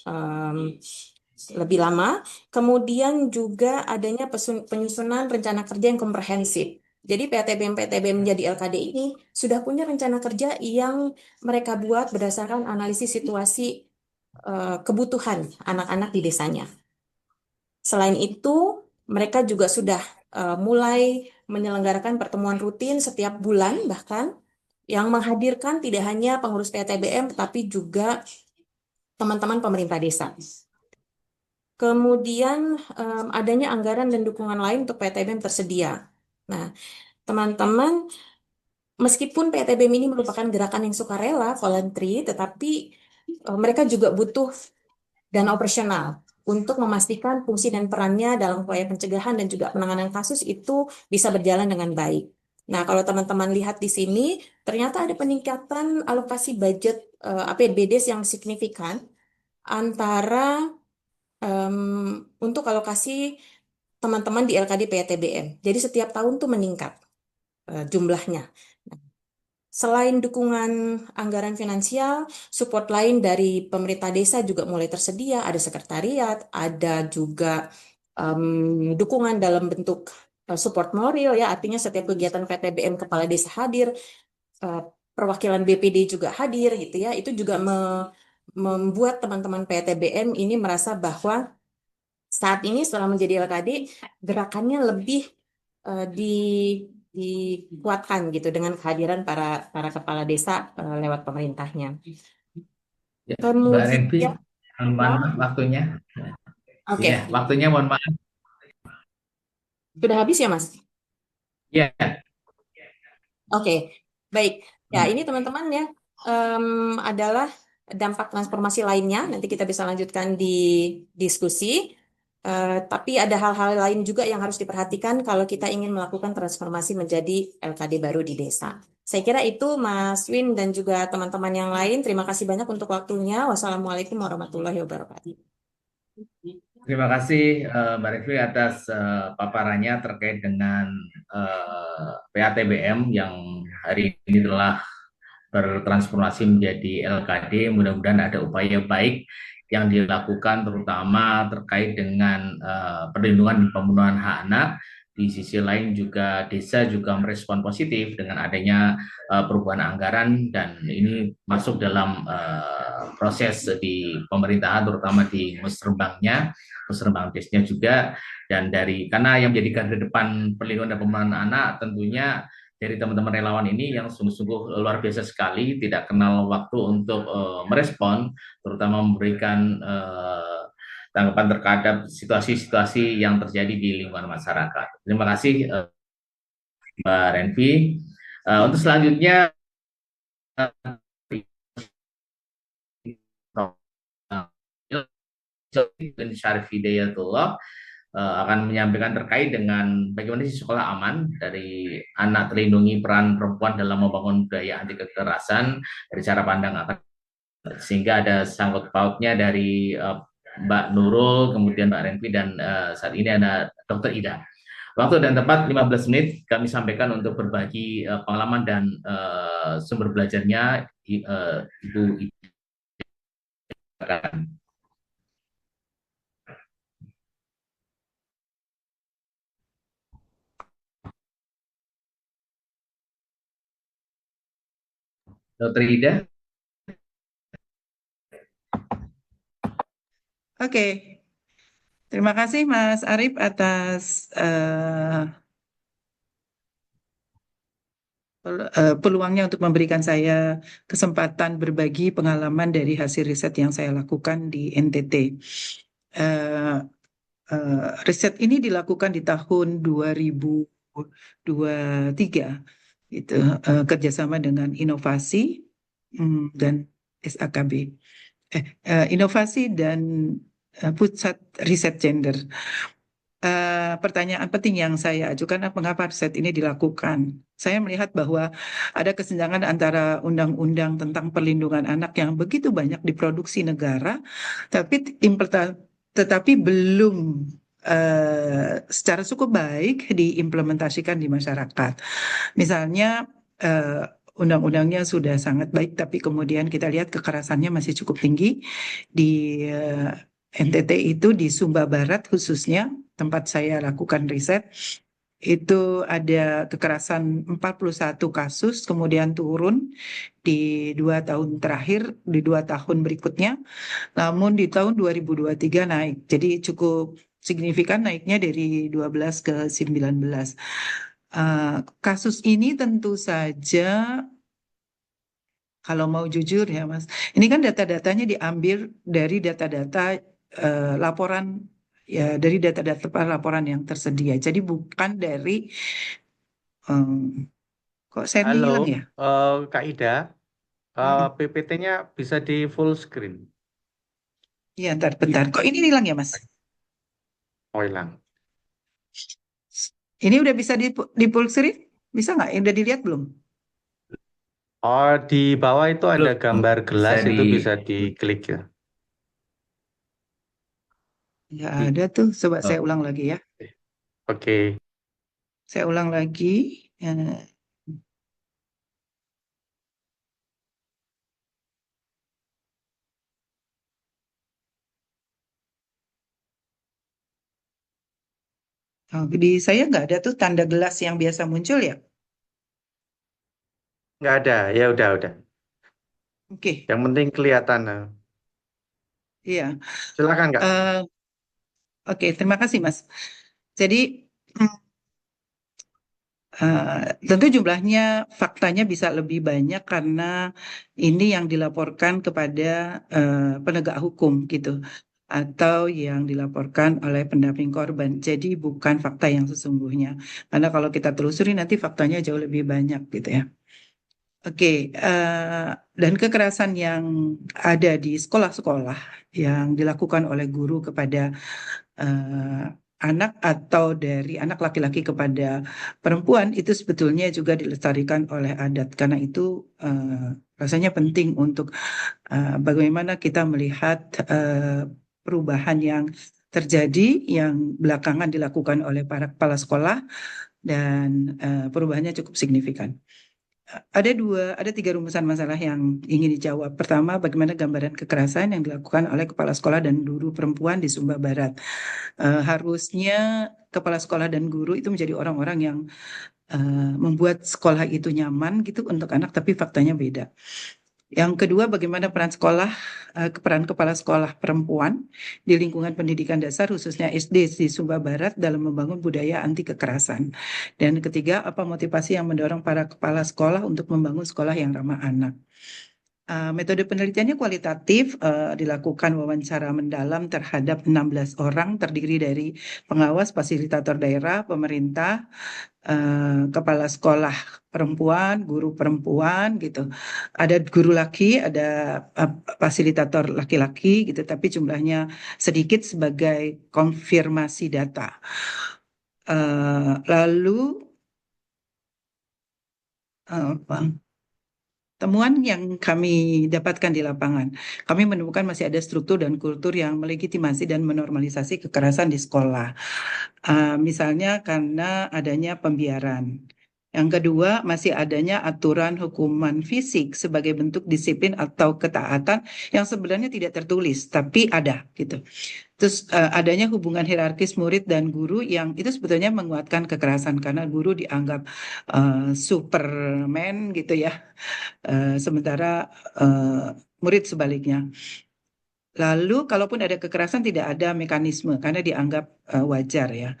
lama. Kemudian juga adanya penyusunan rencana kerja yang komprehensif. Jadi PATBM menjadi LKD ini sudah punya rencana kerja yang mereka buat berdasarkan analisis situasi kebutuhan anak-anak di desanya. Selain itu, mereka juga sudah mulai menyelenggarakan pertemuan rutin setiap bulan bahkan yang menghadirkan tidak hanya pengurus PATBM tetapi juga teman-teman pemerintah desa. Kemudian adanya anggaran dan dukungan lain untuk PATBM tersedia. Nah, teman-teman, meskipun PATBM ini merupakan gerakan yang sukarela, voluntary, tetapi mereka juga butuh dana operasional untuk memastikan fungsi dan perannya dalam upaya pencegahan dan juga penanganan kasus itu bisa berjalan dengan baik. Nah, kalau teman-teman lihat di sini, ternyata ada peningkatan alokasi budget APBD yang signifikan antara untuk alokasi teman-teman di LKD PATBM. Jadi setiap tahun tuh meningkat jumlahnya. Selain dukungan anggaran finansial, support lain dari pemerintah desa juga mulai tersedia. Ada sekretariat, ada juga dukungan dalam bentuk support moral ya. Artinya setiap kegiatan PATBM kepala desa hadir, perwakilan BPD juga hadir gitu ya. Itu juga membuat teman-teman PATBM ini merasa bahwa saat ini setelah menjadi LKD, gerakannya lebih dikuatkan gitu dengan kehadiran para kepala desa lewat pemerintahnya. Ya, Mbak Renvi, Kemudian, mohon maaf waktunya. oke, Ya, waktunya mohon maaf. sudah habis ya Mas? Ya, Oke, baik. Ya, ini teman-teman ya adalah dampak transformasi lainnya. Nanti kita bisa lanjutkan di diskusi. Tapi ada hal-hal lain juga yang harus diperhatikan kalau kita ingin melakukan transformasi menjadi LKD baru di desa. Saya kira itu Mas Win dan juga teman-teman yang lain. Terima kasih banyak untuk waktunya. Wassalamualaikum warahmatullahi wabarakatuh. terima kasih Mbak Renvi atas paparannya terkait dengan PATBM yang hari ini telah bertransformasi menjadi LKD. Mudah-mudahan ada upaya baik yang dilakukan terutama terkait dengan perlindungan dan pemenuhan hak anak. Di sisi lain juga desa juga merespon positif dengan adanya perubahan anggaran dan ini masuk dalam proses di pemerintahan terutama di musrembangnya, musrembang desnya juga dan karena yang menjadi garda depan perlindungan dan pemenuhan anak tentunya dari teman-teman relawan ini yang sungguh-sungguh luar biasa sekali, tidak kenal waktu untuk merespon, terutama memberikan tanggapan terhadap situasi-situasi yang terjadi di lingkungan masyarakat. Terima kasih Mbak Renvi. Untuk selanjutnya Syarif Hidayatullah akan menyampaikan terkait dengan bagaimana sih sekolah aman dari anak terlindungi peran perempuan dalam membangun budaya anti kekerasan dari cara pandang akan sehingga ada sangkut pautnya dari Mbak Nurul, kemudian Mbak Renvi dan saat ini ada Dr. Ida. Waktu dan tempat 15 menit kami sampaikan untuk berbagi pengalaman dan sumber belajarnya Ibu Ida. Dr. Ida. Oke, terima kasih Mas Arif atas peluangnya untuk memberikan saya kesempatan berbagi pengalaman dari hasil riset yang saya lakukan di NTT. Riset ini dilakukan di tahun 2023, gitu, kerjasama dengan inovasi dan SAKB, inovasi dan pusat riset gender. Pertanyaan penting yang saya ajukan, mengapa riset ini dilakukan? Saya melihat bahwa ada kesenjangan antara undang-undang tentang perlindungan anak yang begitu banyak diproduksi negara, tetapi belum secara cukup baik diimplementasikan di masyarakat. Misalnya undang-undangnya sudah sangat baik, tapi kemudian kita lihat kekerasannya masih cukup tinggi di NTT itu, di Sumba Barat khususnya, tempat saya lakukan riset. Itu ada kekerasan 41 kasus, kemudian turun di 2 tahun terakhir, di 2 tahun berikutnya. Namun di tahun 2023 naik, jadi cukup signifikan naiknya dari 12 ke 19. Kasus ini tentu saja, kalau mau jujur ya Mas, ini kan data-datanya diambil dari data-data laporan, ya dari data-data laporan yang tersedia. Jadi bukan dari kok share-nya Halo, hilang ya? Kak Ida, PPT-nya bisa di full screen. Iya, ntar bentar. Kok ini hilang ya Mas? Oh, hilang. Ini udah bisa di full screen? Bisa nggak? Udah dilihat belum? Oh, di bawah itu ada Belum gambar bisa gelas, itu di bisa diklik ya. Nggak ada tuh. Coba saya oh, ulang lagi ya. Oke. Saya ulang lagi. Eh, di saya nggak ada tuh tanda gelas yang biasa muncul ya. Nggak ada, ya udah. Oke, Yang penting kelihatan. iya. Silakan, Kak. Eh, oke, terima kasih Mas. Jadi mm, tentu jumlahnya, faktanya bisa lebih banyak karena ini yang dilaporkan kepada penegak hukum gitu, atau yang dilaporkan oleh pendamping korban. Jadi bukan fakta yang sesungguhnya. Karena kalau kita telusuri nanti faktanya jauh lebih banyak gitu ya. Oke, dan kekerasan yang ada di sekolah-sekolah yang dilakukan oleh guru kepada eh, anak, atau dari anak laki-laki kepada perempuan, itu sebetulnya juga dilestarikan oleh adat. Karena itu rasanya penting untuk bagaimana kita melihat perubahan yang terjadi, yang belakangan dilakukan oleh para kepala sekolah, dan perubahannya cukup signifikan. Ada tiga rumusan masalah yang ingin dijawab. Pertama, bagaimana gambaran kekerasan yang dilakukan oleh kepala sekolah dan guru perempuan di Sumba Barat. Harusnya kepala sekolah dan guru itu menjadi orang-orang yang membuat sekolah itu nyaman gitu untuk anak, tapi faktanya beda. Yang kedua, bagaimana peran kepala sekolah perempuan di lingkungan pendidikan dasar, khususnya SD di Sumba Barat, dalam membangun budaya anti kekerasan. Dan ketiga, apa motivasi yang mendorong para kepala sekolah untuk membangun sekolah yang ramah anak. Metode penelitiannya kualitatif, dilakukan wawancara mendalam terhadap 16 orang, terdiri dari pengawas, fasilitator daerah, pemerintah, kepala sekolah perempuan, guru perempuan gitu. Ada guru laki, ada fasilitator laki-laki gitu, tapi jumlahnya sedikit sebagai konfirmasi data. Lalu apa? Temuan yang kami dapatkan di lapangan, kami menemukan masih ada struktur dan kultur yang melegitimasi dan menormalisasi kekerasan di sekolah. Misalnya karena adanya pembiaran. Yang kedua, masih adanya aturan hukuman fisik sebagai bentuk disiplin atau ketaatan yang sebenarnya tidak tertulis, tapi ada gitu. Terus adanya hubungan hierarkis murid dan guru yang itu sebetulnya menguatkan kekerasan, karena guru dianggap Superman gitu ya. Sementara murid sebaliknya. Lalu kalaupun ada kekerasan tidak ada mekanisme karena dianggap wajar ya.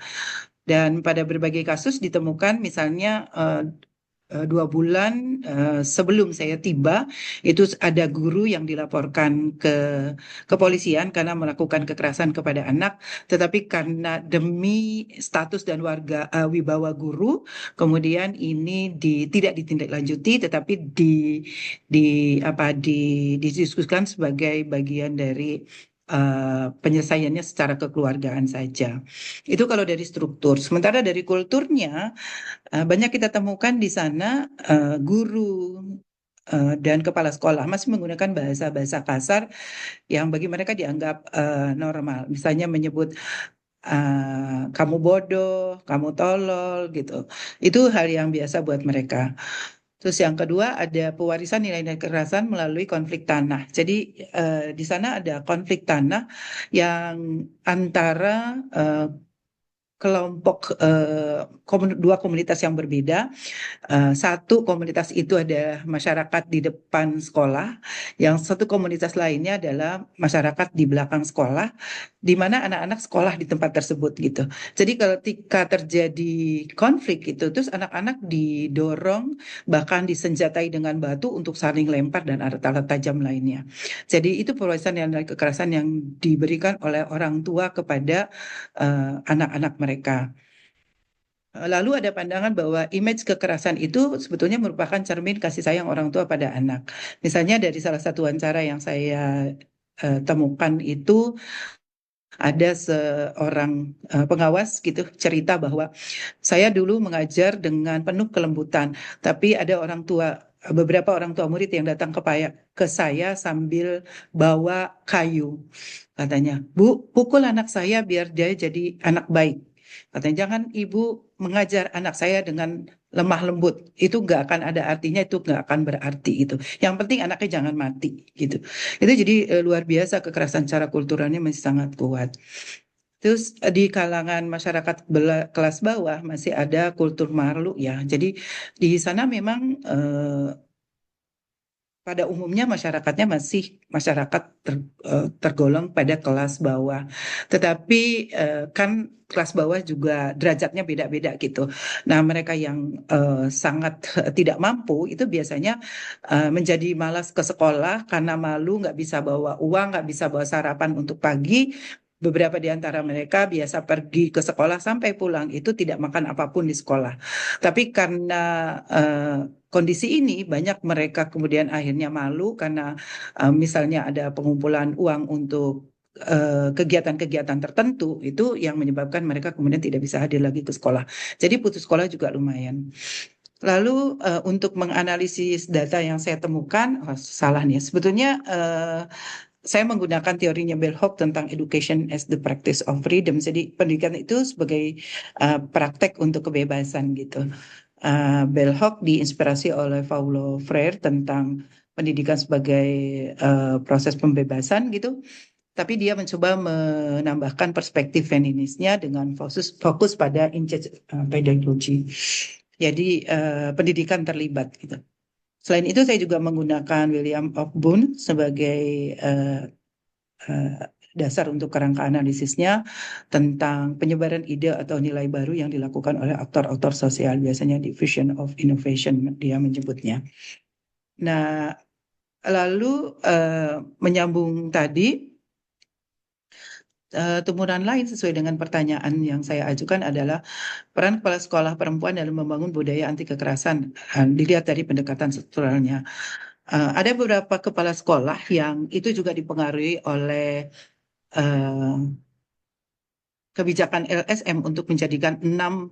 Dan pada berbagai kasus ditemukan, misalnya 2 bulan sebelum saya tiba, itu ada guru yang dilaporkan ke kepolisian karena melakukan kekerasan kepada anak, tetapi karena demi status dan wibawa guru, kemudian ini tidak ditindaklanjuti, tetapi didiskusikan sebagai bagian dari penyelesaiannya secara kekeluargaan saja. Itu kalau dari struktur. Sementara dari kulturnya, banyak kita temukan di sana guru dan kepala sekolah masih menggunakan bahasa-bahasa kasar yang bagi mereka dianggap normal. Misalnya menyebut kamu bodoh, kamu tolol gitu. Itu hal yang biasa buat mereka. Terus yang kedua ada pewarisan nilai-nilai kekerasan melalui konflik tanah. Jadi di sana ada konflik tanah yang antara kelompok dua komunitas yang berbeda. Satu komunitas itu adalah masyarakat di depan sekolah, yang satu komunitas lainnya adalah masyarakat di belakang sekolah, di mana anak-anak sekolah di tempat tersebut gitu. Jadi ketika terjadi konflik itu, terus anak-anak didorong bahkan disenjatai dengan batu untuk saling lempar dan alat-alat tajam lainnya. Jadi itu perwarisan yang dari kekerasan yang diberikan oleh orang tua kepada anak-anak mereka. Lalu ada pandangan bahwa image kekerasan itu sebetulnya merupakan cermin kasih sayang orang tua pada anak. Misalnya dari salah satu wawancara yang saya temukan itu ada seorang pengawas gitu cerita bahwa saya dulu mengajar dengan penuh kelembutan, tapi ada beberapa orang tua murid yang datang ke saya sambil bawa kayu. Katanya, Bu, pukul anak saya biar dia jadi anak baik. Katanya, jangan ibu mengajar anak saya dengan lemah lembut. Itu nggak akan ada artinya, itu nggak akan berarti itu. Yang penting anaknya jangan mati gitu. Itu jadi luar biasa kekerasan secara kulturalnya masih sangat kuat. Terus di kalangan masyarakat kelas bawah masih ada kultur malu ya. Jadi di sana memang pada umumnya masyarakatnya masih masyarakat tergolong pada kelas bawah. Tetapi kan kelas bawah juga derajatnya beda-beda gitu. Nah, mereka yang sangat tidak mampu itu biasanya menjadi malas ke sekolah karena malu, nggak bisa bawa uang, nggak bisa bawa sarapan untuk pagi. Beberapa di antara mereka biasa pergi ke sekolah sampai pulang itu tidak makan apapun di sekolah. Tapi karena kondisi ini banyak mereka kemudian akhirnya malu karena misalnya ada pengumpulan uang untuk kegiatan-kegiatan tertentu itu yang menyebabkan mereka kemudian tidak bisa hadir lagi ke sekolah. Jadi putus sekolah juga lumayan. Lalu untuk menganalisis data yang saya temukan, salah nih. Sebetulnya saya menggunakan teorinya Bell Hooks tentang education as the practice of freedom. Jadi pendidikan itu sebagai praktek untuk kebebasan gitu. Bell Hooks diinspirasi oleh Paulo Freire tentang pendidikan sebagai proses pembebasan gitu. Tapi dia mencoba menambahkan perspektif feminisnya dengan fokus pada pedagogy. Jadi pendidikan terlibat gitu. Selain itu saya juga menggunakan William of Boone sebagai dasar untuk kerangka analisisnya tentang penyebaran ide atau nilai baru yang dilakukan oleh aktor-aktor sosial, biasanya diffusion of innovation dia menyebutnya. Nah, lalu menyambung tadi, temuan lain sesuai dengan pertanyaan yang saya ajukan adalah peran kepala sekolah perempuan dalam membangun budaya anti kekerasan. Dilihat dari pendekatan strukturalnya. Ada beberapa kepala sekolah yang itu juga dipengaruhi oleh kebijakan LSM untuk menjadikan 6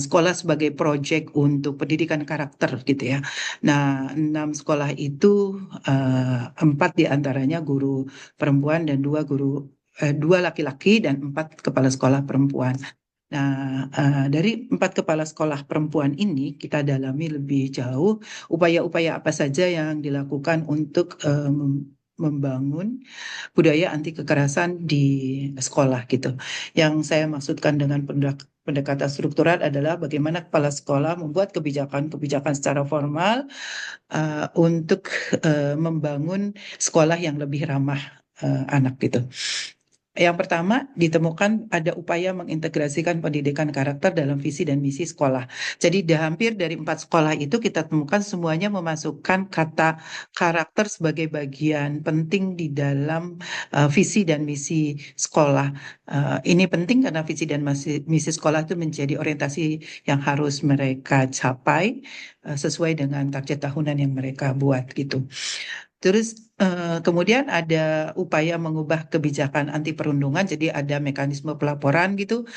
sekolah sebagai proyek untuk pendidikan karakter gitu ya. Nah, 6 sekolah itu 4 diantaranya guru perempuan dan 2 laki-laki dan 4 kepala sekolah perempuan. Nah, dari 4 kepala sekolah perempuan ini kita dalami lebih jauh upaya-upaya apa saja yang dilakukan untuk membangun budaya anti kekerasan di sekolah gitu. Yang saya maksudkan dengan pendekatan struktural adalah bagaimana kepala sekolah membuat kebijakan-kebijakan secara formal untuk membangun sekolah yang lebih ramah anak gitu. Yang pertama, ditemukan ada upaya mengintegrasikan pendidikan karakter dalam visi dan misi sekolah. Jadi hampir dari 4 sekolah itu kita temukan semuanya memasukkan kata karakter sebagai bagian penting di dalam visi dan misi sekolah. Ini penting karena visi dan misi sekolah itu menjadi orientasi yang harus mereka capai sesuai dengan target tahunan yang mereka buat gitu. Terus kemudian ada upaya mengubah kebijakan anti perundungan, jadi ada mekanisme pelaporan gitu.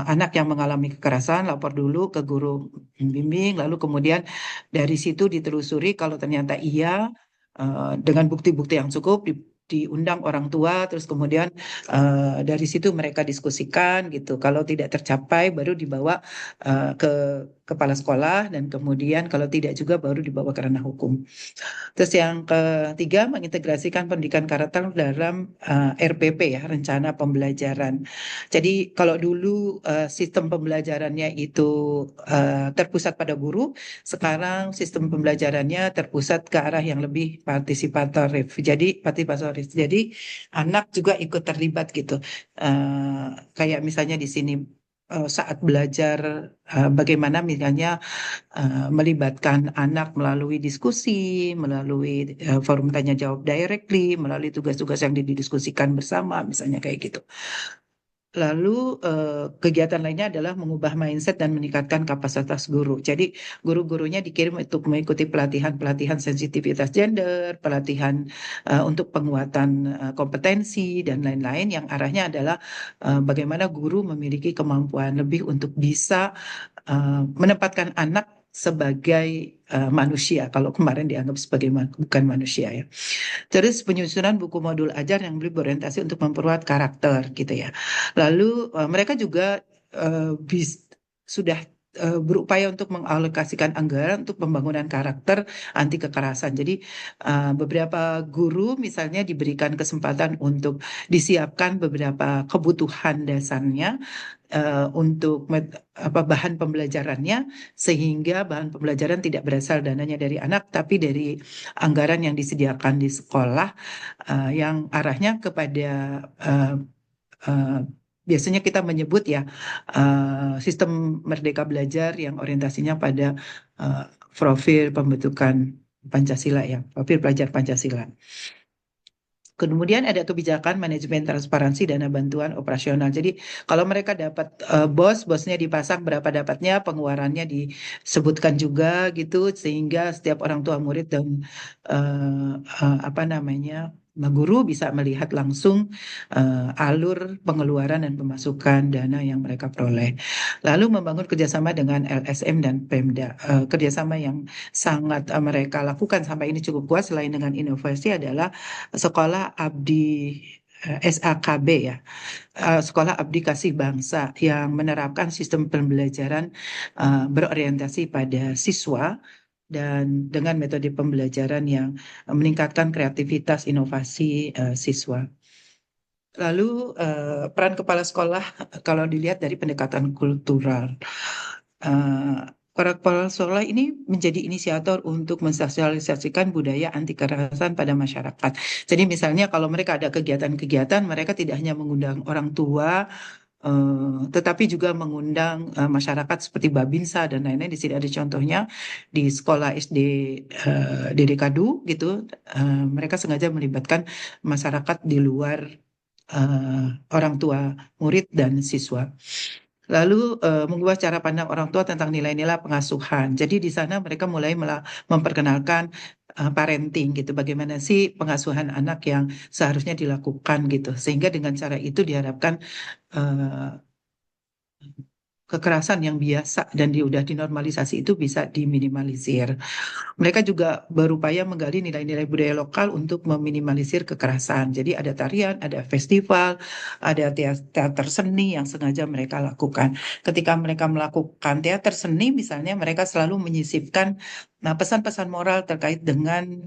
Anak yang mengalami kekerasan lapor dulu ke guru pembimbing, lalu kemudian dari situ ditelusuri kalau ternyata iya dengan bukti-bukti yang cukup diundang orang tua, terus kemudian dari situ mereka diskusikan gitu. Kalau tidak tercapai, baru dibawa ke kepala sekolah, dan kemudian kalau tidak juga baru dibawa ke ranah hukum. Terus yang ketiga, mengintegrasikan pendidikan karakter dalam RPP ya, rencana pembelajaran. Jadi kalau dulu sistem pembelajarannya itu terpusat pada guru, sekarang sistem pembelajarannya terpusat ke arah yang lebih partisipatoris. Jadi anak juga ikut terlibat gitu. Kayak misalnya di sini saat belajar bagaimana misalnya melibatkan anak melalui diskusi, melalui forum tanya jawab directly, melalui tugas-tugas yang didiskusikan bersama, misalnya kayak gitu. Lalu kegiatan lainnya adalah mengubah mindset dan meningkatkan kapasitas guru. Jadi guru-gurunya dikirim untuk mengikuti pelatihan-pelatihan sensitivitas gender, pelatihan untuk penguatan kompetensi dan lain-lain, yang arahnya adalah bagaimana guru memiliki kemampuan lebih untuk bisa menempatkan anak sebagai manusia. Kalau kemarin dianggap sebagai bukan manusia ya. Terus penyusunan buku modul ajar yang lebih berorientasi untuk memperkuat karakter gitu ya. Lalu mereka juga sudah berupaya untuk mengalokasikan anggaran untuk pembangunan karakter anti kekerasan. Jadi beberapa guru misalnya diberikan kesempatan untuk disiapkan beberapa kebutuhan dasarnya untuk bahan pembelajarannya, sehingga bahan pembelajaran tidak berasal dananya dari anak, tapi dari anggaran yang disediakan di sekolah yang arahnya kepada biasanya kita menyebut ya sistem Merdeka Belajar yang orientasinya pada profil pembentukan Pancasila ya, profil pelajar Pancasila. Kemudian ada kebijakan manajemen transparansi dana bantuan operasional. Jadi kalau mereka dapat bosnya dipasang berapa dapatnya, pengeluarannya disebutkan juga gitu, sehingga setiap orang tua murid dan guru bisa melihat langsung alur pengeluaran dan pemasukan dana yang mereka peroleh. Lalu membangun kerjasama dengan LSM dan Pemda. Kerjasama yang sangat mereka lakukan sampai ini cukup kuat selain dengan inovasi adalah Sekolah Abdi SAKB ya, Sekolah Abdi Kasih Bangsa, yang menerapkan sistem pembelajaran berorientasi pada siswa dan dengan metode pembelajaran yang meningkatkan kreativitas inovasi siswa. Lalu peran kepala sekolah kalau dilihat dari pendekatan kultural, para kepala sekolah ini menjadi inisiator untuk mensosialisasikan budaya anti kekerasan pada masyarakat. Jadi misalnya kalau mereka ada kegiatan-kegiatan, mereka tidak hanya mengundang orang tua, tetapi juga mengundang masyarakat seperti Babinsa dan lain-lain. Di sini ada contohnya di sekolah SD Dedekadu gitu. Mereka sengaja melibatkan masyarakat di luar orang tua murid dan siswa. Lalu mengubah cara pandang orang tua tentang nilai-nilai pengasuhan. Jadi di sana mereka mulai memperkenalkan parenting gitu. Bagaimana sih pengasuhan anak yang seharusnya dilakukan gitu. Sehingga dengan cara itu diharapkan kekerasan yang biasa dan udah dinormalisasi itu bisa diminimalisir. Mereka juga berupaya menggali nilai-nilai budaya lokal untuk meminimalisir kekerasan. Jadi ada tarian, ada festival, ada teater seni yang sengaja mereka lakukan. Ketika mereka melakukan teater seni, misalnya mereka selalu menyisipkan pesan-pesan moral terkait dengan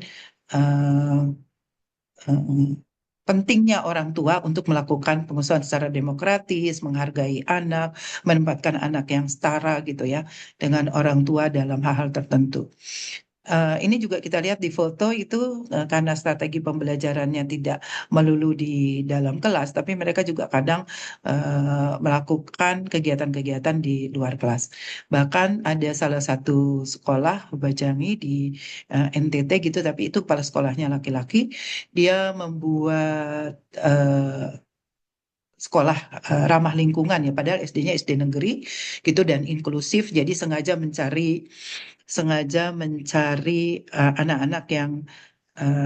pentingnya orang tua untuk melakukan pengasuhan secara demokratis, menghargai anak, menempatkan anak yang setara gitu ya dengan orang tua dalam hal-hal tertentu. Ini juga kita lihat di foto itu karena strategi pembelajarannya tidak melulu di dalam kelas, tapi mereka juga kadang melakukan kegiatan-kegiatan di luar kelas. Bahkan ada salah satu sekolah Bajang di NTT gitu, tapi itu kepala sekolahnya laki-laki. Dia membuat sekolah ramah lingkungan ya, padahal SD-nya SD negeri gitu dan inklusif. Jadi sengaja mencari anak-anak yang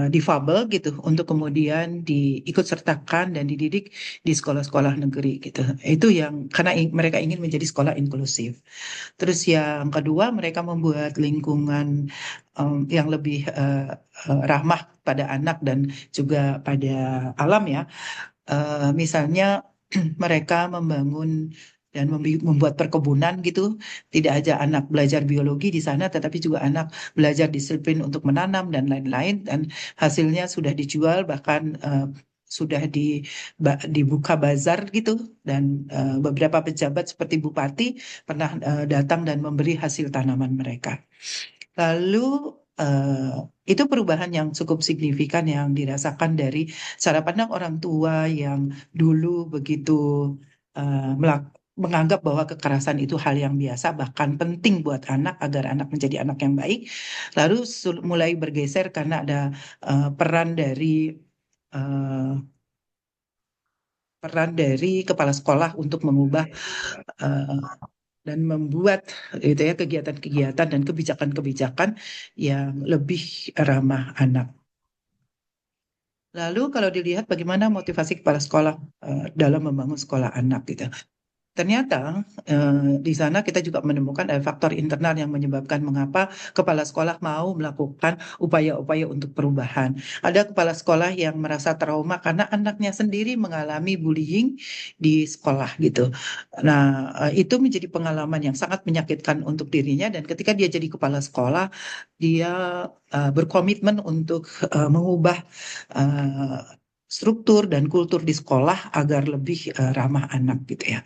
difabel gitu untuk kemudian diikut sertakan dan dididik di sekolah-sekolah negeri gitu. Itu yang karena mereka ingin menjadi sekolah inklusif. Terus yang kedua, mereka membuat lingkungan yang lebih ramah pada anak dan juga pada alam ya. Misalnya mereka membangun dan membuat perkebunan gitu. Tidak aja anak belajar biologi di sana, tetapi juga anak belajar disiplin untuk menanam dan lain-lain. Dan hasilnya sudah dijual, bahkan sudah dibuka bazar gitu. Dan beberapa pejabat seperti bupati pernah datang dan memberi hasil tanaman mereka. Lalu eh, itu perubahan yang cukup signifikan yang dirasakan dari cara pandang orang tua yang dulu begitu menganggap bahwa kekerasan itu hal yang biasa, bahkan penting buat anak agar anak menjadi anak yang baik. Lalu mulai bergeser karena ada peran dari eh, kepala sekolah untuk mengubah eh, dan membuat itu ya kegiatan-kegiatan dan kebijakan-kebijakan yang lebih ramah anak. Lalu kalau dilihat bagaimana motivasi kepala sekolah dalam membangun sekolah anak gitu. Ternyata di sana kita juga menemukan ada faktor internal yang menyebabkan mengapa kepala sekolah mau melakukan upaya-upaya untuk perubahan. Ada kepala sekolah yang merasa trauma karena anaknya sendiri mengalami bullying di sekolah gitu. Nah, itu menjadi pengalaman yang sangat menyakitkan untuk dirinya dan ketika dia jadi kepala sekolah, dia berkomitmen untuk mengubah eh, struktur dan kultur di sekolah agar lebih ramah anak gitu ya.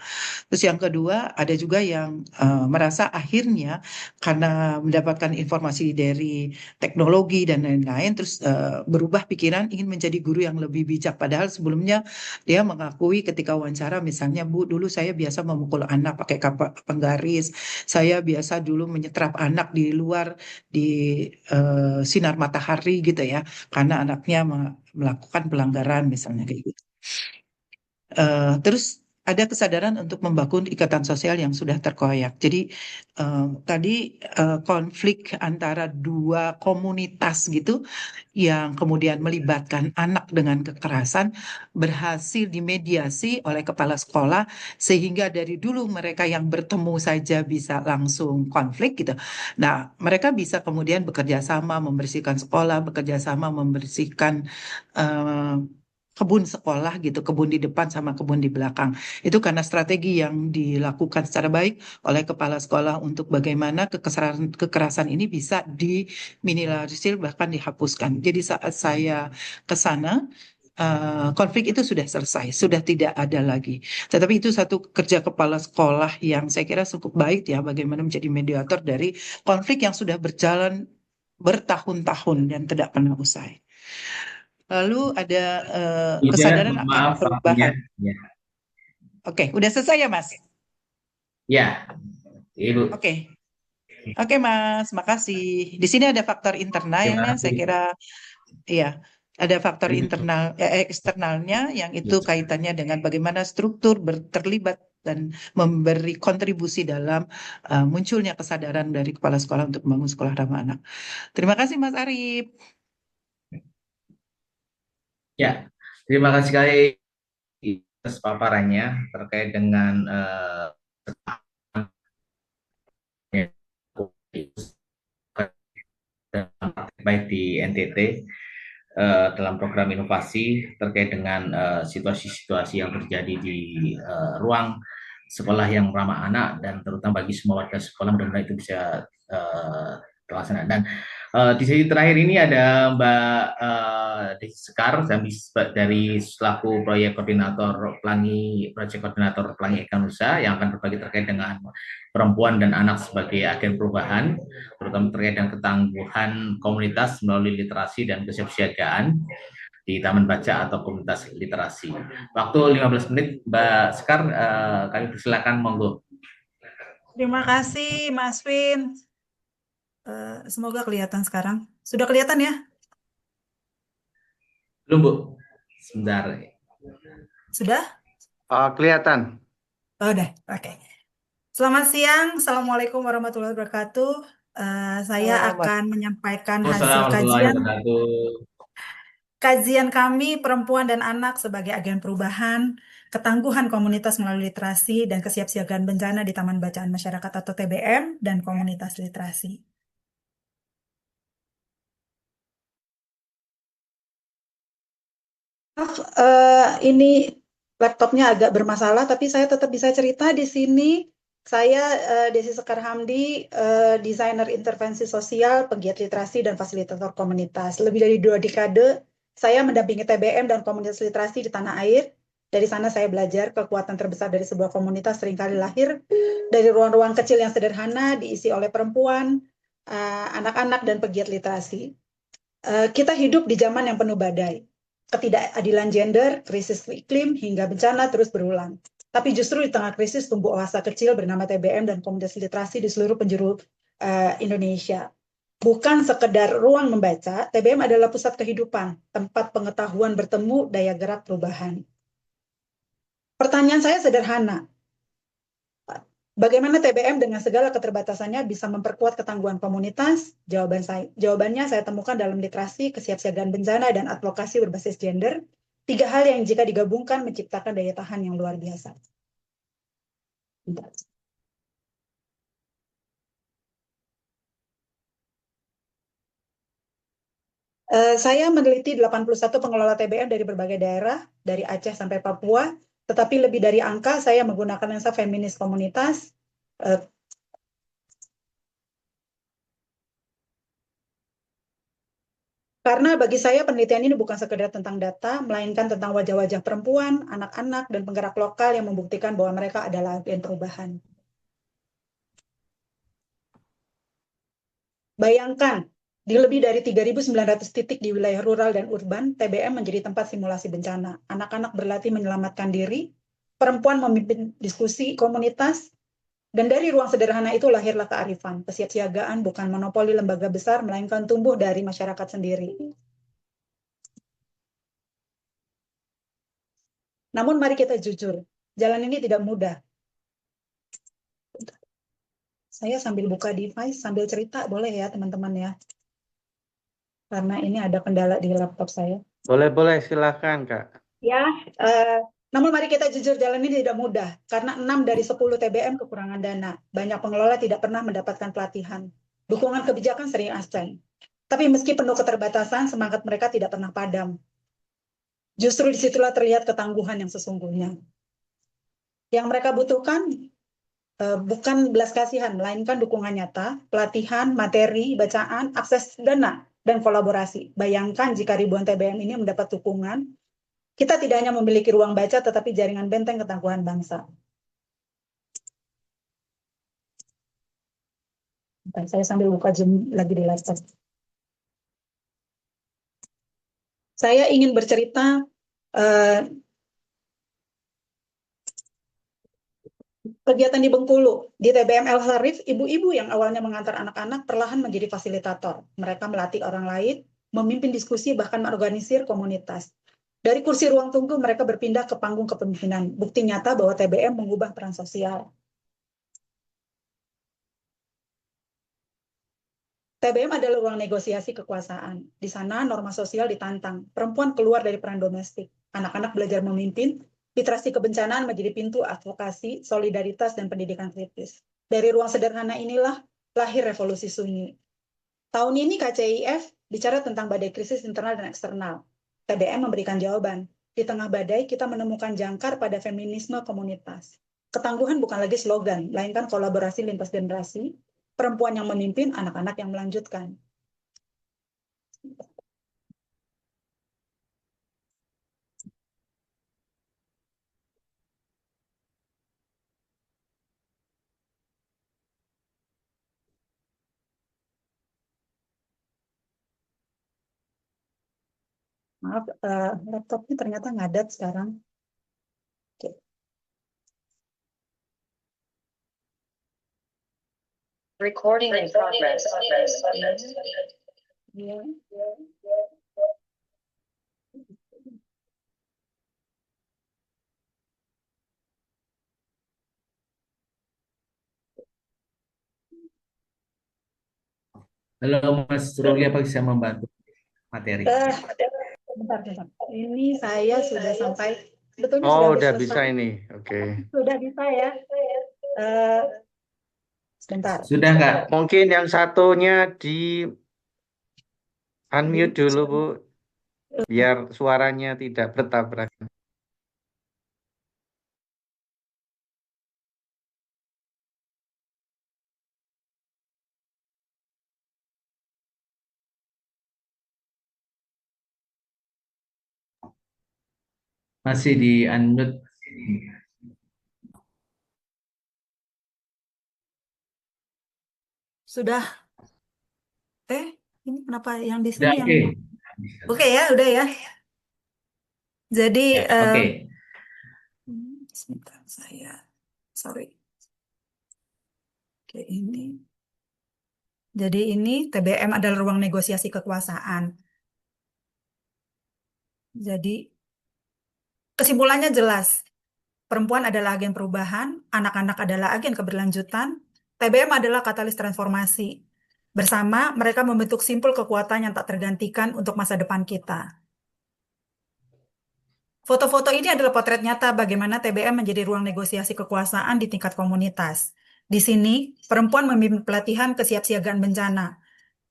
Terus yang kedua, ada juga yang merasa akhirnya karena mendapatkan informasi dari teknologi dan lain-lain, terus berubah pikiran ingin menjadi guru yang lebih bijak. Padahal sebelumnya dia mengakui ketika wawancara, misalnya, Bu, dulu saya biasa memukul anak pakai penggaris, saya biasa dulu menyetrap anak di luar di sinar matahari gitu ya, karena anaknya melakukan pelanggaran misalnya kayak gitu. Terus ada kesadaran untuk membangun ikatan sosial yang sudah terkoyak. Jadi tadi konflik antara dua komunitas gitu yang kemudian melibatkan anak dengan kekerasan berhasil dimediasi oleh kepala sekolah sehingga dari dulu mereka yang bertemu saja bisa langsung konflik gitu. Nah, mereka bisa kemudian bekerja sama membersihkan sekolah, bekerja sama membersihkan eh, kebun sekolah gitu, kebun di depan sama kebun di belakang. Itu karena strategi yang dilakukan secara baik oleh kepala sekolah untuk bagaimana kekerasan ini bisa diminimalisir bahkan dihapuskan. Jadi saat saya ke sana, konflik itu sudah selesai, sudah tidak ada lagi. Tetapi itu satu kerja kepala sekolah yang saya kira cukup baik ya, bagaimana menjadi mediator dari konflik yang sudah berjalan bertahun-tahun dan tidak pernah usai. Lalu ada kesadaran akan Maaf waktunya. perubahan. Ya, Oke, udah selesai ya, Mas? ya, Ibu. Oke. Oke, Mas, makasih. Di sini ada faktor Terima internalnya, saya kasih. kira ya, ada faktor internal eksternalnya yang itu kaitannya dengan bagaimana struktur terlibat dan memberi kontribusi dalam munculnya kesadaran dari kepala sekolah untuk membangun sekolah ramah anak. Terima kasih, Mas Arif. Ya, terima kasih sekali atas paparannya terkait dengan baik di NTT dalam program inovasi terkait dengan situasi-situasi yang terjadi di ruang sekolah yang ramah anak dan terutama bagi semua warga sekolah mudah-mudahan itu bisa terlaksana. Dan di sesi terakhir ini ada Mbak Desi Sekar dari selaku proyek koordinator Pelangi Eka Nusa yang akan berbagi terkait dengan perempuan dan anak sebagai agen perubahan, terutama terkait dengan ketangguhan komunitas melalui literasi dan kesiapsiagaan di Taman Baca atau komunitas literasi. Waktu 15 menit, Mbak Sekar, kami persilakan, monggo. Terima kasih, Mas Vin. Semoga kelihatan sekarang. Sudah kelihatan ya? Belum, Bu. Sebentar. Sudah? Kelihatan. Oh, udah. Oke. Selamat siang. Assalamualaikum warahmatullahi wabarakatuh. Saya akan menyampaikan hasil Assalamualaikum warahmatullahi kajian. wabarakatuh. kajian kami perempuan dan anak sebagai agen perubahan, ketangguhan komunitas melalui literasi, dan kesiapsiagaan bencana di Taman Bacaan Masyarakat atau TBM, dan komunitas literasi. Maaf, ini laptopnya agak bermasalah, tapi saya tetap bisa cerita di sini. Saya Desi Sekar Hamdi, desainer intervensi sosial, pegiat literasi, dan fasilitator komunitas. Lebih dari 2 dekade, saya mendampingi TBM dan komunitas literasi di tanah air. Dari sana saya belajar kekuatan terbesar dari sebuah komunitas seringkali lahir dari ruang-ruang kecil yang sederhana, diisi oleh perempuan, anak-anak, dan pegiat literasi. Kita hidup di zaman yang penuh badai. Ketidakadilan gender, krisis iklim, hingga bencana terus berulang. Tapi justru di tengah krisis tumbuh oasa kecil bernama TBM dan komunitas literasi di seluruh penjuru Indonesia. Bukan sekedar ruang membaca, TBM adalah pusat kehidupan, tempat pengetahuan bertemu, daya gerak perubahan. Pertanyaan saya sederhana, bagaimana TBM dengan segala keterbatasannya bisa memperkuat ketangguhan komunitas? Jawabannya saya temukan dalam literasi, kesiapsiagaan bencana, dan advokasi berbasis gender. 3 hal yang jika digabungkan menciptakan daya tahan yang luar biasa. Saya meneliti 81 pengelola TBM dari berbagai daerah, dari Aceh sampai Papua, tetapi lebih dari angka, saya menggunakan lensa feminis komunitas, karena bagi saya penelitian ini bukan sekedar tentang data, melainkan tentang wajah-wajah perempuan, anak-anak, dan penggerak lokal yang membuktikan bahwa mereka adalah agen perubahan. Bayangkan, di lebih dari 3.900 titik di wilayah rural dan urban, TBM menjadi tempat simulasi bencana. Anak-anak berlatih menyelamatkan diri, perempuan memimpin diskusi komunitas, dan dari ruang sederhana itu lahirlah kearifan. Kesiapsiagaan bukan monopoli lembaga besar, melainkan tumbuh dari masyarakat sendiri. Namun mari kita jujur, jalan ini tidak mudah. Saya sambil buka device, sambil cerita, boleh ya teman-teman ya? Karena ini ada kendala di laptop saya. Boleh, silakan, Kak. Ya, namun mari kita jujur, jalan ini tidak mudah. Karena 6 dari 10 TBM kekurangan dana. Banyak pengelola tidak pernah mendapatkan pelatihan. Dukungan kebijakan sering absen. Tapi meski penuh keterbatasan, semangat mereka tidak pernah padam. Justru disitulah terlihat ketangguhan yang sesungguhnya. Yang mereka butuhkan bukan belas kasihan, melainkan dukungan nyata, pelatihan, materi, bacaan, akses dana, dan kolaborasi. Bayangkan jika ribuan TBM ini mendapat dukungan, kita tidak hanya memiliki ruang baca, tetapi jaringan benteng ketangguhan bangsa. Saya sambil buka Zoom lagi di laptop. Saya ingin bercerita kegiatan di Bengkulu. Di TBM El Sarif, ibu-ibu yang awalnya mengantar anak-anak perlahan menjadi fasilitator. Mereka melatih orang lain, memimpin diskusi, bahkan mengorganisir komunitas. Dari kursi ruang tunggu, mereka berpindah ke panggung kepemimpinan. Bukti nyata bahwa TBM mengubah peran sosial. TBM adalah ruang negosiasi kekuasaan. Di sana norma sosial ditantang. Perempuan keluar dari peran domestik. Anak-anak belajar memimpin. Literasi kebencanaan menjadi pintu advokasi, solidaritas, dan pendidikan kritis. Dari ruang sederhana inilah lahir revolusi sunyi. Tahun ini KCIF bicara tentang badai krisis internal dan eksternal. TBM memberikan jawaban. Di tengah badai, kita menemukan jangkar pada feminisme komunitas. Ketangguhan bukan lagi slogan, melainkan kolaborasi lintas generasi, perempuan yang memimpin, anak-anak yang melanjutkan. Maaf, laptopnya ternyata ngadat sekarang. Oke. Recording in progress. Ya. Halo Mas Ruli, apa bisa membantu materi? Bentar, bentar. Ini saya sudah sampai, sebetulnya sudah Oh, habis udah bisa selesai. ini. Oke. Sudah bisa ya. Eh, sebentar. Sudah Kak? Mungkin yang satunya di unmute dulu, Bu, biar suaranya tidak bertabrakan. Masih di unmute. Sudah. Ini kenapa yang di Sudah sini yang oke. oke ya, udah ya. Jadi Ya, oke. sebentar saya, sorry. Oke, ini. Jadi ini TBM adalah ruang negosiasi kekuasaan. Jadi kesimpulannya jelas. Perempuan adalah agen perubahan, anak-anak adalah agen keberlanjutan, TBM adalah katalis transformasi. Bersama, mereka membentuk simpul kekuatan yang tak tergantikan untuk masa depan kita. Foto-foto ini adalah potret nyata bagaimana TBM menjadi ruang negosiasi kekuasaan di tingkat komunitas. Di sini, perempuan memimpin pelatihan kesiapsiagaan bencana,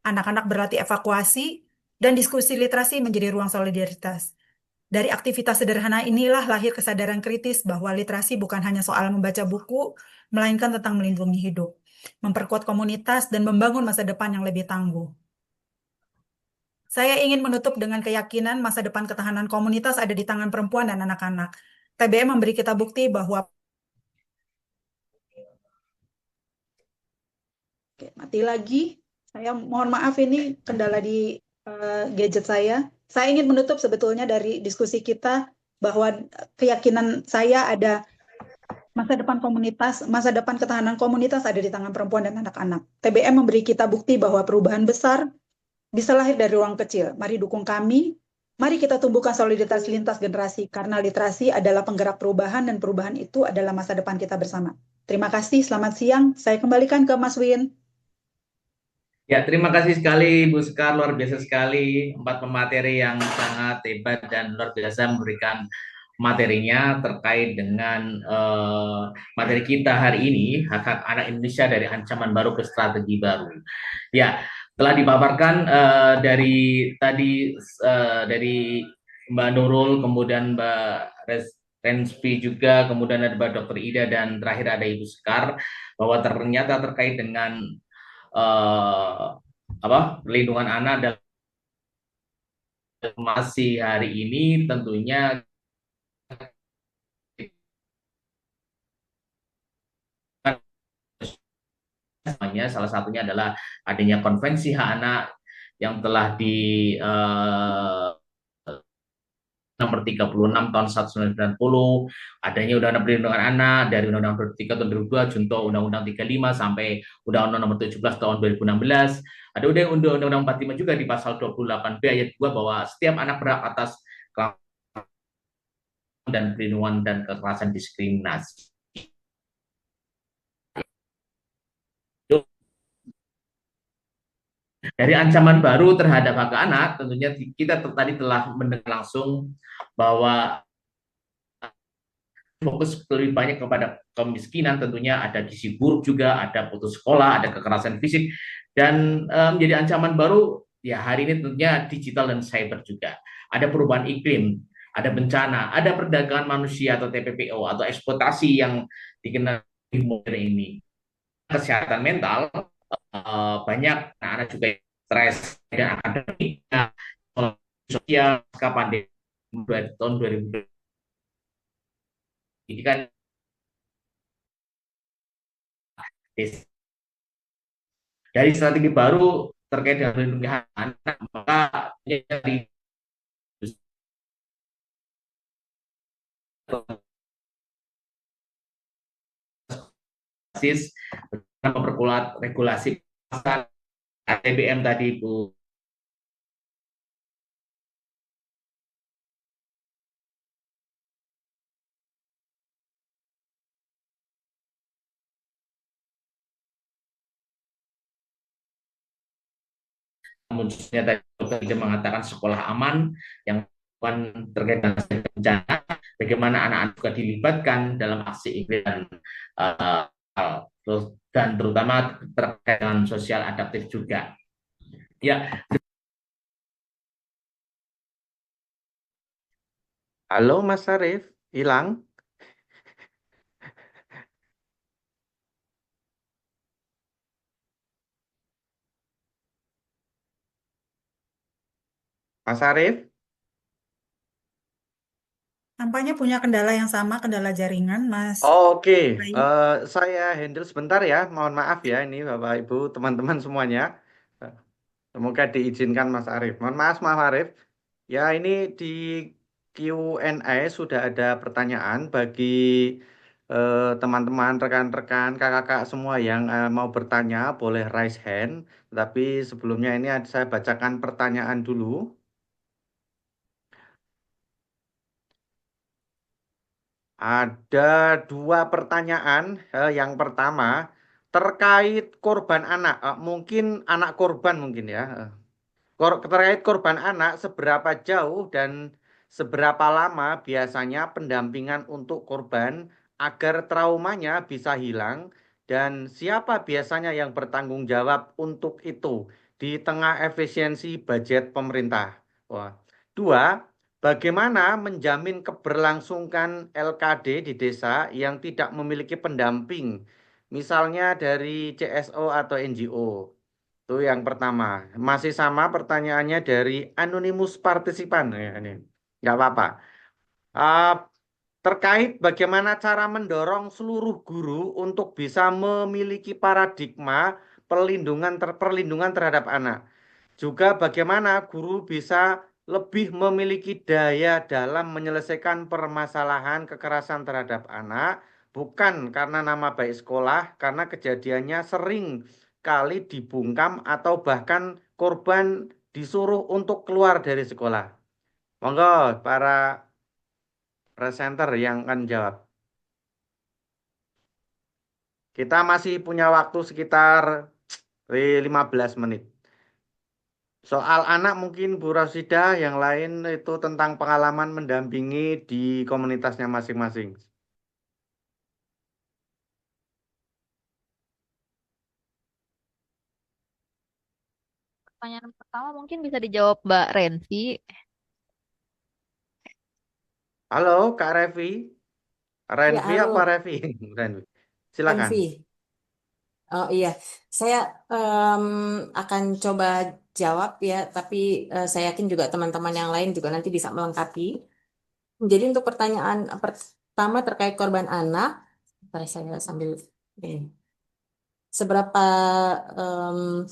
anak-anak berlatih evakuasi, dan diskusi literasi menjadi ruang solidaritas. Dari aktivitas sederhana inilah lahir kesadaran kritis bahwa literasi bukan hanya soal membaca buku, melainkan tentang melindungi hidup, memperkuat komunitas, dan membangun masa depan yang lebih tangguh. Saya ingin menutup dengan keyakinan masa depan ketahanan komunitas ada di tangan perempuan dan anak-anak. TBM memberi kita bukti bahwa... Oke, mati lagi. Saya mohon maaf, ini kendala di gadget saya. Saya ingin menutup sebetulnya dari diskusi kita bahwa keyakinan saya ada masa depan komunitas, masa depan ketahanan komunitas ada di tangan perempuan dan anak-anak. TBM memberi kita bukti bahwa perubahan besar bisa lahir dari ruang kecil. Mari dukung kami. Mari kita tumbuhkan solidaritas lintas generasi karena literasi adalah penggerak perubahan dan perubahan itu adalah masa depan kita bersama. Terima kasih, selamat siang. Saya kembalikan ke Mas Win. Ya, terima kasih sekali Bu Sekar, luar biasa sekali. 4 pemateri yang sangat hebat dan luar biasa memberikan materinya terkait dengan materi kita hari ini, hak-hak anak Indonesia dari ancaman baru ke strategi baru. Ya, telah dipaparkan dari tadi dari Mbak Nurul, kemudian Mbak Renspi juga, kemudian ada Mbak Dr. Ida, dan terakhir ada Ibu Sekar, bahwa ternyata terkait dengan perlindungan anak dan masih hari ini tentunya salah satunya adalah adanya konvensi hak anak yang telah di nomor 36 tahun 1990, adanya Undang-Undang Perlindungan Anak dari Undang-Undang 23 tahun 2002, junto Undang-Undang 35 sampai Undang-Undang nomor 17 tahun 2016. Ada Undang-Undang 45 juga di pasal 28B ayat 2 bahwa setiap anak berhak atas dan perlindungan dan kekerasan diskriminasi. Dari ancaman baru terhadap hak anak, tentunya kita tadi telah mendengar langsung bahwa fokus lebih banyak kepada kemiskinan, tentunya ada gizi buruk juga, ada putus sekolah, ada kekerasan fisik, dan menjadi ancaman baru ya hari ini tentunya digital dan cyber juga. Ada perubahan iklim, ada bencana, ada perdagangan manusia atau TPPO atau eksploitasi yang dikenal di modern ini. Kesehatan mental, banyak anak-anak juga stres dan akademik, sosial pasca pandemi tahun 2020 ini kan dari strategi baru terkait dengan perlindungan anak, maka dari basis memperkuat regulasi pasar TBM tadi Bu. Munculnya tadi mengatakan sekolah aman yang terkait dengan bencana, bagaimana anak-anak juga dilibatkan dalam aksi ini uh, dan terutama terkait dengan sosial adaptif juga. Ya, Halo Mas Arif, hilang? Mas Arif? Nampaknya punya kendala yang sama, kendala jaringan, Mas. Oke, Bayu. saya handle sebentar ya. Mohon maaf ya ini Bapak Ibu teman-teman semuanya. Eh, Semoga diizinkan Mas Arif. Mohon maaf Mas Arif. Ya ini di Q&A sudah ada pertanyaan bagi teman-teman, rekan-rekan, kakak-kakak semua yang mau bertanya boleh raise hand. Tapi sebelumnya ini saya bacakan pertanyaan dulu. Ada dua pertanyaan. Yang pertama terkait korban anak. Mungkin anak korban mungkin ya. Terkait korban anak, seberapa jauh dan seberapa lama biasanya pendampingan untuk korban agar traumanya bisa hilang dan siapa biasanya yang bertanggung jawab untuk itu di tengah efisiensi budget pemerintah. Wah. Dua, bagaimana menjamin keberlangsungan LKD di desa yang tidak memiliki pendamping, misalnya dari CSO atau NGO? Itu yang pertama. Masih sama pertanyaannya dari Anonymous Partisipan. Ya, ini. Nggak apa-apa. Ah, terkait bagaimana cara mendorong seluruh guru untuk bisa memiliki paradigma perlindungan terhadap anak. Juga bagaimana guru bisa lebih memiliki daya dalam menyelesaikan permasalahan kekerasan terhadap anak, bukan karena nama baik sekolah, karena kejadiannya sering kali dibungkam atau bahkan korban disuruh untuk keluar dari sekolah. Monggo para presenter yang akan jawab. Kita masih punya waktu sekitar 15 menit. Soal anak mungkin Bu Rosida, yang lain itu tentang pengalaman mendampingi di komunitasnya masing-masing. Pertanyaan pertama mungkin bisa dijawab Mbak Renzi. Halo Kak Revi, Ya, Renvi apa halo, Revi? Renvi. Silakan. Envy. Oh iya, saya akan coba jawab ya, tapi saya yakin juga teman-teman yang lain juga nanti bisa melengkapi. Jadi untuk pertanyaan pertama terkait korban anak, bentar saya sambil ini. Seberapa em,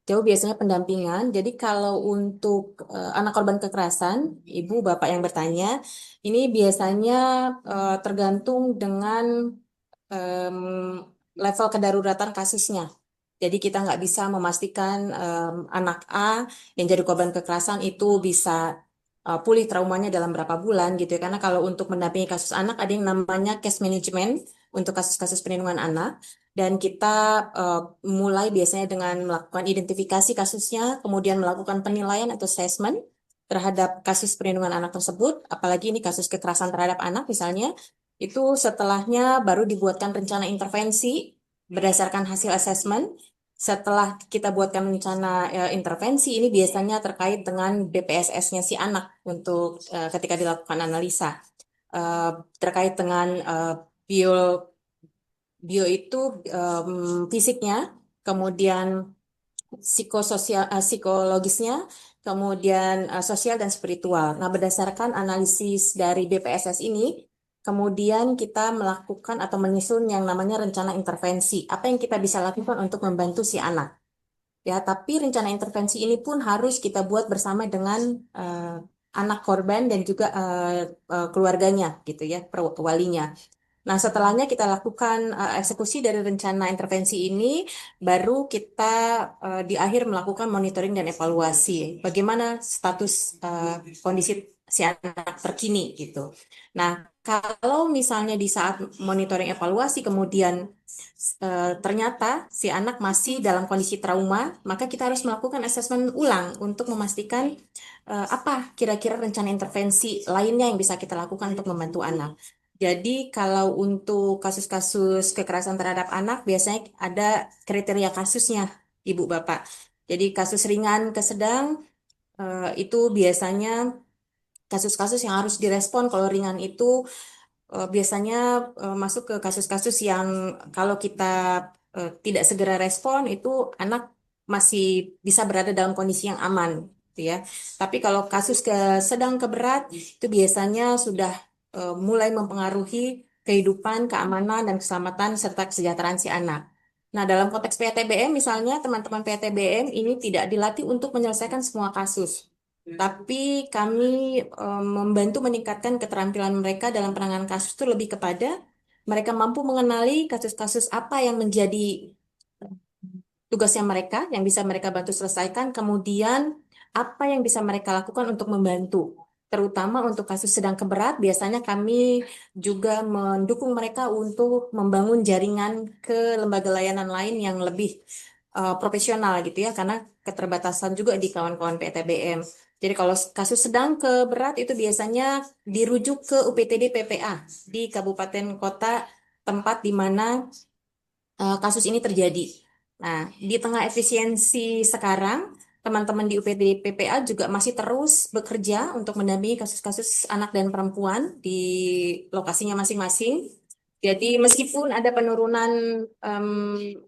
jauh biasanya pendampingan? Jadi kalau untuk anak korban kekerasan, ibu bapak yang bertanya, ini biasanya tergantung dengan em, level kedaruratan kasusnya. Jadi kita nggak bisa memastikan anak A yang jadi korban kekerasan itu bisa pulih traumanya dalam berapa bulan gitu ya. Karena kalau untuk mendampingi kasus anak ada yang namanya case management untuk kasus-kasus perlindungan anak. Dan kita mulai biasanya dengan melakukan identifikasi kasusnya, kemudian melakukan penilaian atau assessment terhadap kasus perlindungan anak tersebut, apalagi ini kasus kekerasan terhadap anak misalnya, itu setelahnya baru dibuatkan rencana intervensi berdasarkan hasil assessment. Setelah kita buatkan rencana intervensi, ini biasanya terkait dengan BPSS-nya si anak untuk ketika dilakukan analisa. Terkait dengan bio bio itu fisiknya, kemudian psikososial, psikologisnya, kemudian sosial dan spiritual. Nah, berdasarkan analisis dari BPSS ini, kemudian kita melakukan atau menyusun yang namanya rencana intervensi. Apa yang kita bisa lakukan untuk membantu si anak? Ya, tapi rencana intervensi ini pun harus kita buat bersama dengan anak korban dan juga keluarganya, gitu ya, walinya. Nah, setelahnya kita lakukan eksekusi dari rencana intervensi ini, baru kita di akhir melakukan monitoring dan evaluasi. Bagaimana status kondisi si anak terkini gitu. Nah, kalau misalnya di saat monitoring evaluasi kemudian ternyata si anak masih dalam kondisi trauma, maka kita harus melakukan asesmen ulang untuk memastikan apa kira-kira rencana intervensi lainnya yang bisa kita lakukan untuk membantu anak. Jadi kalau untuk kasus-kasus kekerasan terhadap anak biasanya ada kriteria kasusnya, Ibu Bapak. Jadi kasus ringan ke sedang itu biasanya kasus-kasus yang harus direspon. Kalau ringan itu biasanya masuk ke kasus-kasus yang kalau kita tidak segera respon itu anak masih bisa berada dalam kondisi yang aman, gitu ya. Tapi kalau kasus ke sedang ke berat itu biasanya sudah mulai mempengaruhi kehidupan, keamanan dan keselamatan serta kesejahteraan si anak. Nah, dalam konteks PTBM misalnya teman-teman PTBM ini tidak dilatih untuk menyelesaikan semua kasus. Tapi kami membantu meningkatkan keterampilan mereka dalam penanganan kasus itu lebih kepada mereka mampu mengenali kasus-kasus apa yang menjadi tugasnya mereka, yang bisa mereka bantu selesaikan, kemudian apa yang bisa mereka lakukan untuk membantu. Terutama untuk kasus sedang ke berat, biasanya kami juga mendukung mereka untuk membangun jaringan ke lembaga layanan lain yang lebih profesional gitu ya, karena keterbatasan juga di kawan-kawan PTBM. Jadi kalau kasus sedang ke berat itu biasanya dirujuk ke UPTD PPA di kabupaten kota tempat di mana kasus ini terjadi. Nah, di tengah efisiensi sekarang, teman-teman di UPTD PPA juga masih terus bekerja untuk mendampingi kasus-kasus anak dan perempuan di lokasinya masing-masing. Jadi meskipun ada penurunan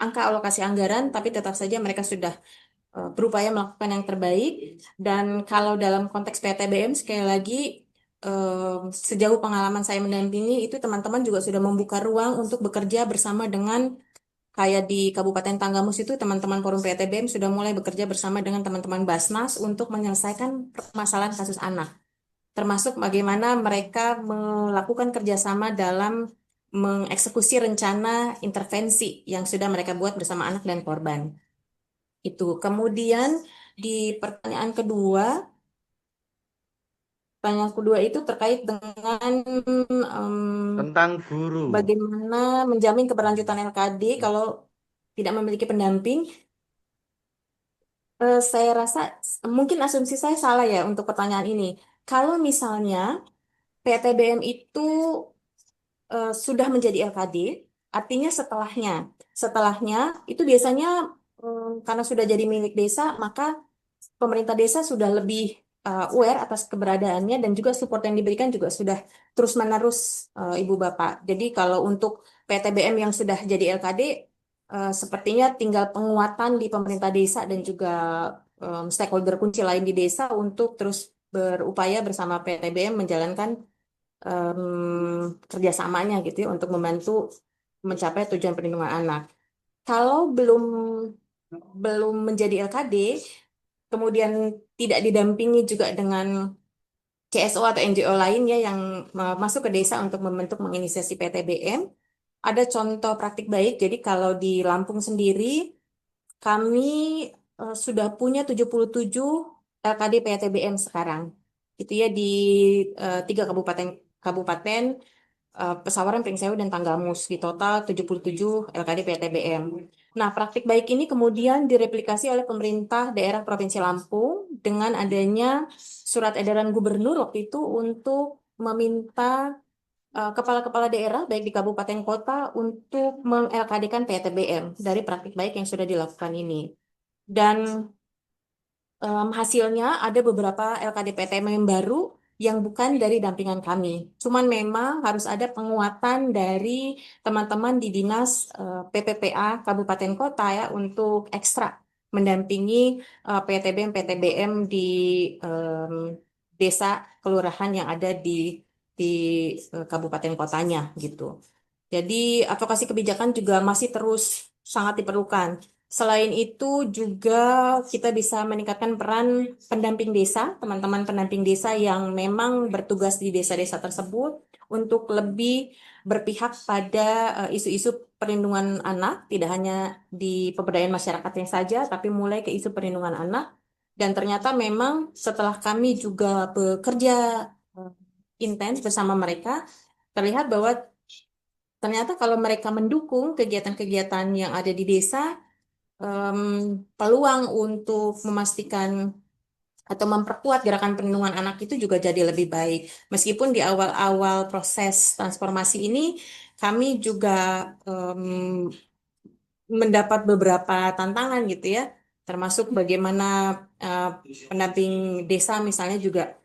angka alokasi anggaran, tapi tetap saja mereka sudah berupaya melakukan yang terbaik. Dan kalau dalam konteks PTBM, sekali lagi, sejauh pengalaman saya mendampingi, itu teman-teman juga sudah membuka ruang untuk bekerja bersama dengan, kayak di Kabupaten Tanggamus itu, teman-teman Forum PTBM sudah mulai bekerja bersama dengan teman-teman Basnas untuk menyelesaikan permasalahan kasus anak. Termasuk bagaimana mereka melakukan kerjasama dalam mengeksekusi rencana intervensi yang sudah mereka buat bersama anak dan korban. Itu. Kemudian di pertanyaan kedua itu terkait dengan Tentang guru. bagaimana menjamin keberlanjutan LKD kalau tidak memiliki pendamping. Saya rasa mungkin asumsi saya salah ya untuk pertanyaan ini. Kalau misalnya PTBM itu sudah menjadi LKD, artinya setelahnya itu biasanya karena sudah jadi milik desa, maka pemerintah desa sudah lebih aware atas keberadaannya dan juga support yang diberikan juga sudah terus-menerus, Ibu Bapak. Jadi kalau untuk PTBM yang sudah jadi LKD, sepertinya tinggal penguatan di pemerintah desa dan juga stakeholder kunci lain di desa untuk terus berupaya bersama PTBM menjalankan kerjasamanya gitu ya untuk membantu mencapai tujuan perlindungan anak. Kalau belum menjadi LKD, kemudian tidak didampingi juga dengan CSO atau NGO lainnya yang masuk ke desa untuk membentuk menginisiasi PTBM. Ada contoh praktik baik. Jadi kalau di Lampung sendiri, kami sudah punya 77 LKD PTBM sekarang. Itu ya di 3 kabupaten Pesawaran, Pringsewu, dan Tanggamus. Di total 77 LKD PTBM. Nah, praktik baik ini kemudian direplikasi oleh pemerintah daerah Provinsi Lampung dengan adanya surat edaran gubernur waktu itu untuk meminta kepala-kepala daerah baik di kabupaten kota untuk meng-LKD-kan PTBM dari praktik baik yang sudah dilakukan ini. Dan hasilnya ada beberapa LKD PTM yang baru yang bukan dari dampingan kami. Cuman memang harus ada penguatan dari teman-teman di Dinas PPPA Kabupaten Kota ya untuk ekstra mendampingi PTBM di desa kelurahan yang ada di kabupaten kotanya gitu. Jadi advokasi kebijakan juga masih terus sangat diperlukan. Selain itu juga kita bisa meningkatkan peran pendamping desa, teman-teman pendamping desa yang memang bertugas di desa-desa tersebut untuk lebih berpihak pada isu-isu perlindungan anak, tidak hanya di pemberdayaan masyarakatnya saja, tapi mulai ke isu perlindungan anak. Dan ternyata memang setelah kami juga bekerja intens bersama mereka, terlihat bahwa ternyata kalau mereka mendukung kegiatan-kegiatan yang ada di desa, peluang untuk memastikan atau memperkuat gerakan perlindungan anak itu juga jadi lebih baik. Meskipun di awal-awal proses transformasi ini, kami juga mendapat beberapa tantangan gitu ya, termasuk bagaimana pendamping desa misalnya juga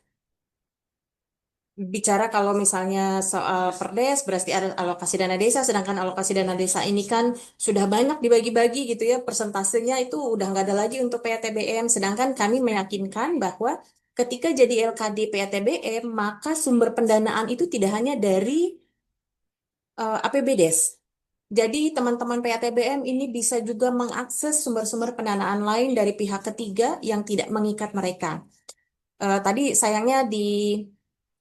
bicara kalau misalnya soal perdes berarti ada alokasi dana desa, sedangkan alokasi dana desa ini kan sudah banyak dibagi-bagi gitu ya, persentasenya itu udah nggak ada lagi untuk PATBM, sedangkan kami meyakinkan bahwa ketika jadi LKD PATBM maka sumber pendanaan itu tidak hanya dari APBDes. Jadi teman-teman PATBM ini bisa juga mengakses sumber-sumber pendanaan lain dari pihak ketiga yang tidak mengikat mereka. Tadi sayangnya di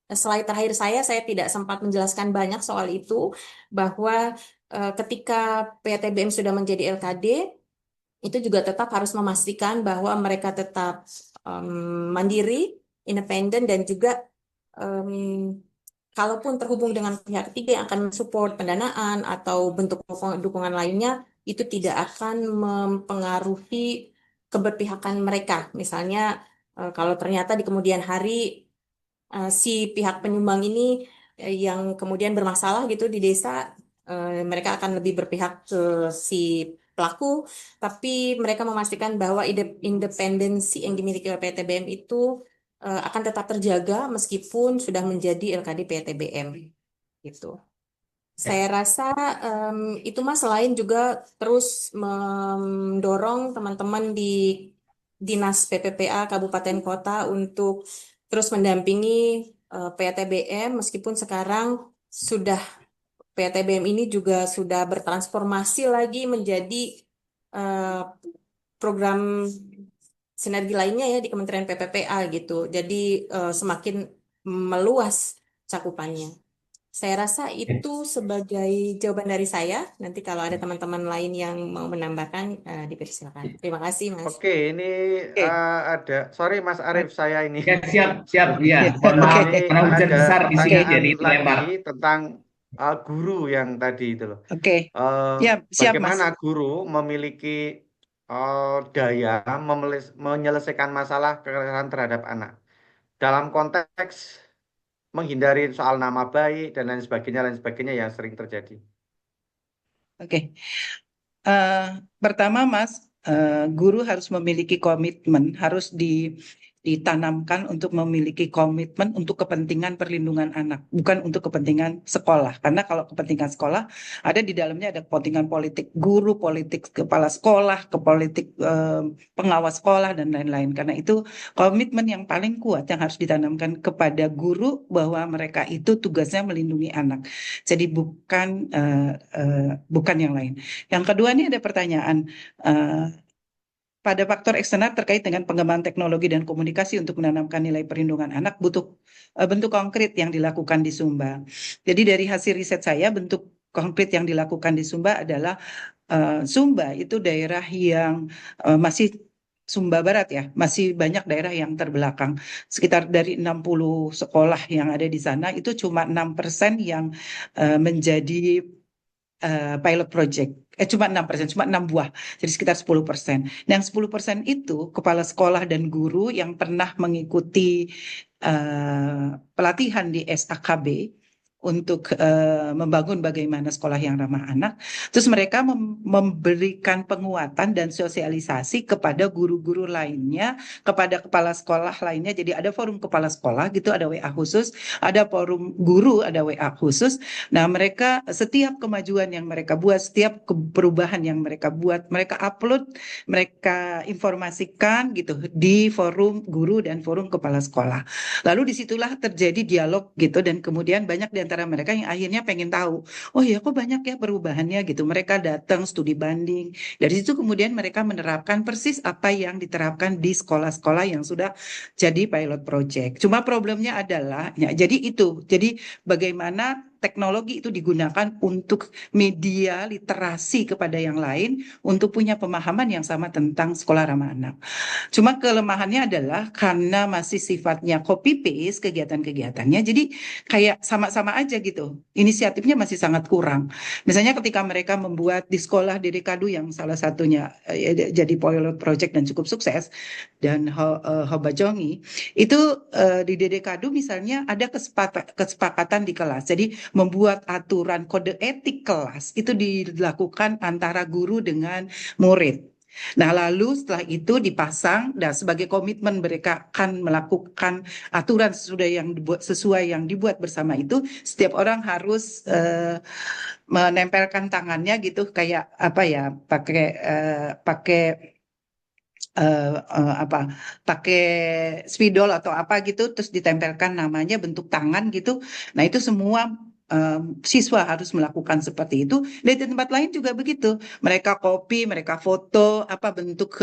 slide terakhir saya tidak sempat menjelaskan banyak soal itu, bahwa ketika PATBM sudah menjadi LKD, itu juga tetap harus memastikan bahwa mereka tetap mandiri, independen, dan juga kalaupun terhubung dengan pihak ketiga yang akan mensupport pendanaan atau bentuk dukungan lainnya, itu tidak akan mempengaruhi keberpihakan mereka. Misalnya, kalau ternyata di kemudian hari si pihak penyumbang ini yang kemudian bermasalah gitu di desa, mereka akan lebih berpihak ke si pelaku, tapi mereka memastikan bahwa independensi yang dimiliki oleh PTBM itu akan tetap terjaga meskipun sudah menjadi LKD PTBM gitu. Saya rasa itu Mas, selain juga terus mendorong teman-teman di Dinas PPPA Kabupaten Kota untuk terus mendampingi PATBM meskipun sekarang sudah PATBM ini juga sudah bertransformasi lagi menjadi program sinergi lainnya ya di Kementerian PPPA gitu. Jadi semakin meluas cakupannya. Saya rasa itu sebagai jawaban dari saya. Nanti kalau ada teman-teman lain yang mau menambahkan, dipersilakan. Terima kasih, Mas. Oke, ini Oke. sorry Mas Arief, saya ini Ya, siap. Ya, mohon Oke. maaf ini karena hujan ada besar di sini pertanyaan jadi lagi dilempar. tentang guru yang tadi itu loh. Oke. Eh, Siap, Mas. Bagaimana guru memiliki daya menyelesaikan masalah kekerasan terhadap anak dalam konteks menghindari soal nama baik dan lain sebagainya yang sering terjadi. Oke. Pertama, Mas, guru harus memiliki komitmen, harus ditanamkan untuk memiliki komitmen untuk kepentingan perlindungan anak, bukan untuk kepentingan sekolah. Karena kalau kepentingan sekolah, ada di dalamnya ada kepentingan politik guru, politik kepala sekolah, politik pengawas sekolah, dan lain-lain. Karena itu komitmen yang paling kuat yang harus ditanamkan kepada guru bahwa mereka itu tugasnya melindungi anak. Jadi bukan yang lain. Yang kedua, ini ada pertanyaan pada faktor eksternal terkait dengan pengembangan teknologi dan komunikasi untuk menanamkan nilai perlindungan anak butuh bentuk konkret yang dilakukan di Sumba. Jadi dari hasil riset saya, bentuk konkret yang dilakukan di Sumba adalah Sumba itu daerah yang masih Sumba Barat ya, masih banyak daerah yang terbelakang. Sekitar dari 60 sekolah yang ada di sana, itu cuma 6% yang menjadi pilot project. Cuma 6%, cuma 6 buah. Jadi sekitar 10%. Nah, yang 10% itu kepala sekolah dan guru yang pernah mengikuti pelatihan di SAKB untuk membangun bagaimana sekolah yang ramah anak. Terus mereka memberikan penguatan dan sosialisasi kepada guru-guru lainnya, kepada kepala sekolah lainnya. Jadi ada forum kepala sekolah gitu, ada WA khusus, ada forum guru, ada WA khusus. Nah, mereka setiap kemajuan yang mereka buat, setiap perubahan yang mereka buat, mereka upload, mereka informasikan gitu di forum guru dan forum kepala sekolah. Lalu disitulah terjadi dialog gitu, dan kemudian banyak di antara mereka yang akhirnya pengen tahu, oh ya kok banyak ya perubahannya gitu. Mereka datang studi banding. Dari situ kemudian mereka menerapkan persis apa yang diterapkan di sekolah-sekolah yang sudah jadi pilot project. Cuma problemnya adalah, ya, jadi bagaimana teknologi itu digunakan untuk media literasi kepada yang lain untuk punya pemahaman yang sama tentang sekolah ramah anak. Cuma kelemahannya adalah karena masih sifatnya copy paste kegiatan-kegiatannya, jadi kayak sama-sama aja gitu. Inisiatifnya masih sangat kurang. Misalnya ketika mereka membuat di sekolah di Dekadu yang salah satunya jadi pilot project dan cukup sukses, dan Hobajongi, itu di Dedekadu misalnya ada kesepakatan di kelas. Jadi membuat aturan kode etik kelas itu dilakukan antara guru dengan murid. Nah, lalu setelah itu dipasang dan sebagai komitmen mereka akan melakukan aturan sesuai yang dibuat bersama itu, setiap orang harus menempelkan tangannya gitu kayak apa ya, pakai apa pakai spidol atau apa gitu terus ditempelkan namanya bentuk tangan gitu. Nah, itu semua siswa harus melakukan seperti itu. Dan di tempat lain juga begitu. Mereka copy, mereka foto apa bentuk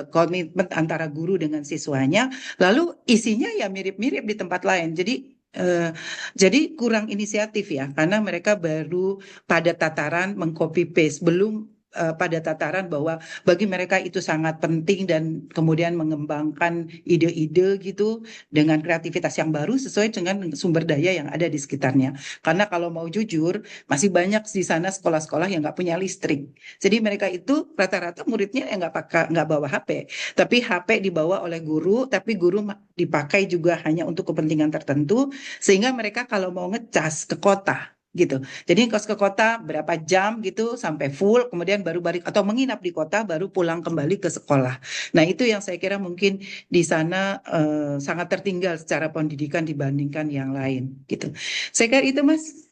komitmen antara guru dengan siswanya. Lalu isinya ya mirip-mirip di tempat lain. Jadi kurang inisiatif ya, karena mereka baru pada tataran mengcopy paste, belum pada tataran bahwa bagi mereka itu sangat penting dan kemudian mengembangkan ide-ide gitu dengan kreativitas yang baru sesuai dengan sumber daya yang ada di sekitarnya. Karena kalau mau jujur, masih banyak di sana sekolah-sekolah yang nggak punya listrik. Jadi mereka itu rata-rata muridnya yang nggak bawa HP, tapi HP dibawa oleh guru, tapi guru dipakai juga hanya untuk kepentingan tertentu, sehingga mereka kalau mau ngecas ke kota gitu. Jadi kos ke kota berapa jam gitu sampai full, kemudian baru balik atau menginap di kota, baru pulang kembali ke sekolah. Nah, itu yang saya kira mungkin di sana sangat tertinggal secara pendidikan dibandingkan yang lain gitu. Saya kira itu, Mas.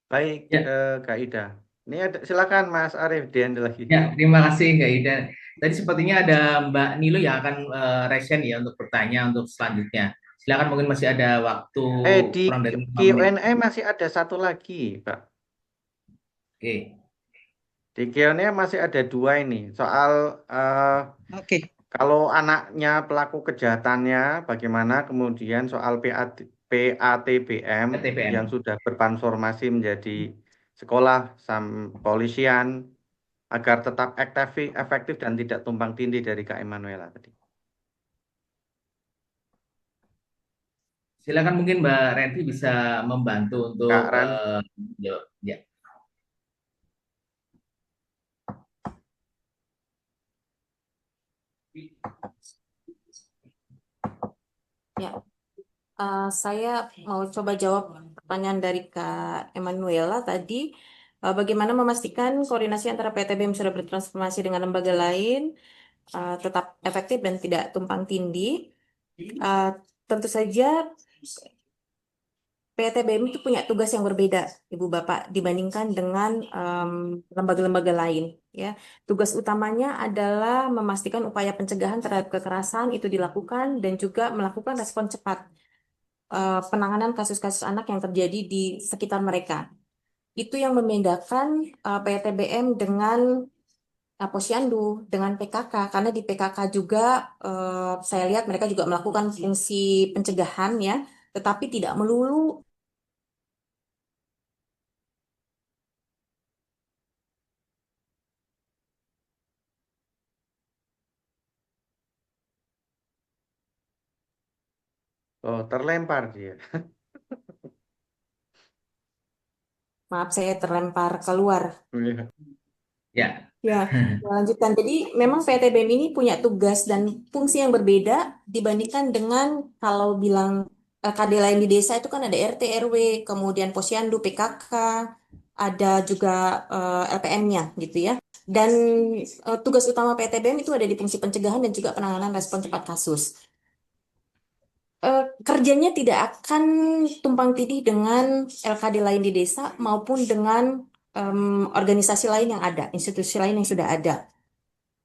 Baik, Ya, Kak Ida. Ini silakan Mas Arief, ada lagi. ya, terima kasih Kak Ida. Tadi sepertinya ada Mbak Nilo yang akan resen ya untuk bertanya untuk selanjutnya. Silakan, mungkin masih ada waktu Di kurang dari 5 menit. Q&A masih ada satu lagi, Pak. Oke. Di Q&A masih ada dua ini. Soal Oke. kalau anaknya pelaku kejahatannya, bagaimana kemudian soal PATBM TPM. yang sudah bertransformasi menjadi sekolah polisian agar tetap efektif dan tidak tumpang tindih dari Kak Emanuela tadi. Silakan, mungkin Mbak Renti bisa membantu untuk Kak Ran, jawab. Ya. Ya, saya mau coba jawab pertanyaan dari Kak Emanuela tadi. Bagaimana memastikan koordinasi antara PTBM sudah bertransformasi dengan lembaga lain tetap efektif dan tidak tumpang tindih. Tentu saja PTBM itu punya tugas yang berbeda, Ibu Bapak, dibandingkan dengan lembaga-lembaga lain. Ya, tugas utamanya adalah memastikan upaya pencegahan terhadap kekerasan itu dilakukan dan juga melakukan respon cepat penanganan kasus-kasus anak yang terjadi di sekitar mereka. Itu yang membedakan PTBM dengan Posyandu, dengan PKK, karena di PKK juga saya lihat mereka juga melakukan fungsi pencegahan ya, tetapi tidak melulu terlempar dia. maaf saya terlempar keluar. Ya. Ya, lanjutkan. Jadi memang PTBM ini punya tugas dan fungsi yang berbeda dibandingkan dengan kalau bilang KD lain di desa itu kan ada RT, RW, kemudian Posyandu, PKK, ada juga LPM-nya gitu ya. Dan tugas utama PTBM itu ada di fungsi pencegahan dan juga penanganan respon cepat kasus. Kerjanya tidak akan tumpang tindih dengan LKD lain di desa maupun dengan organisasi lain yang ada, institusi lain yang sudah ada.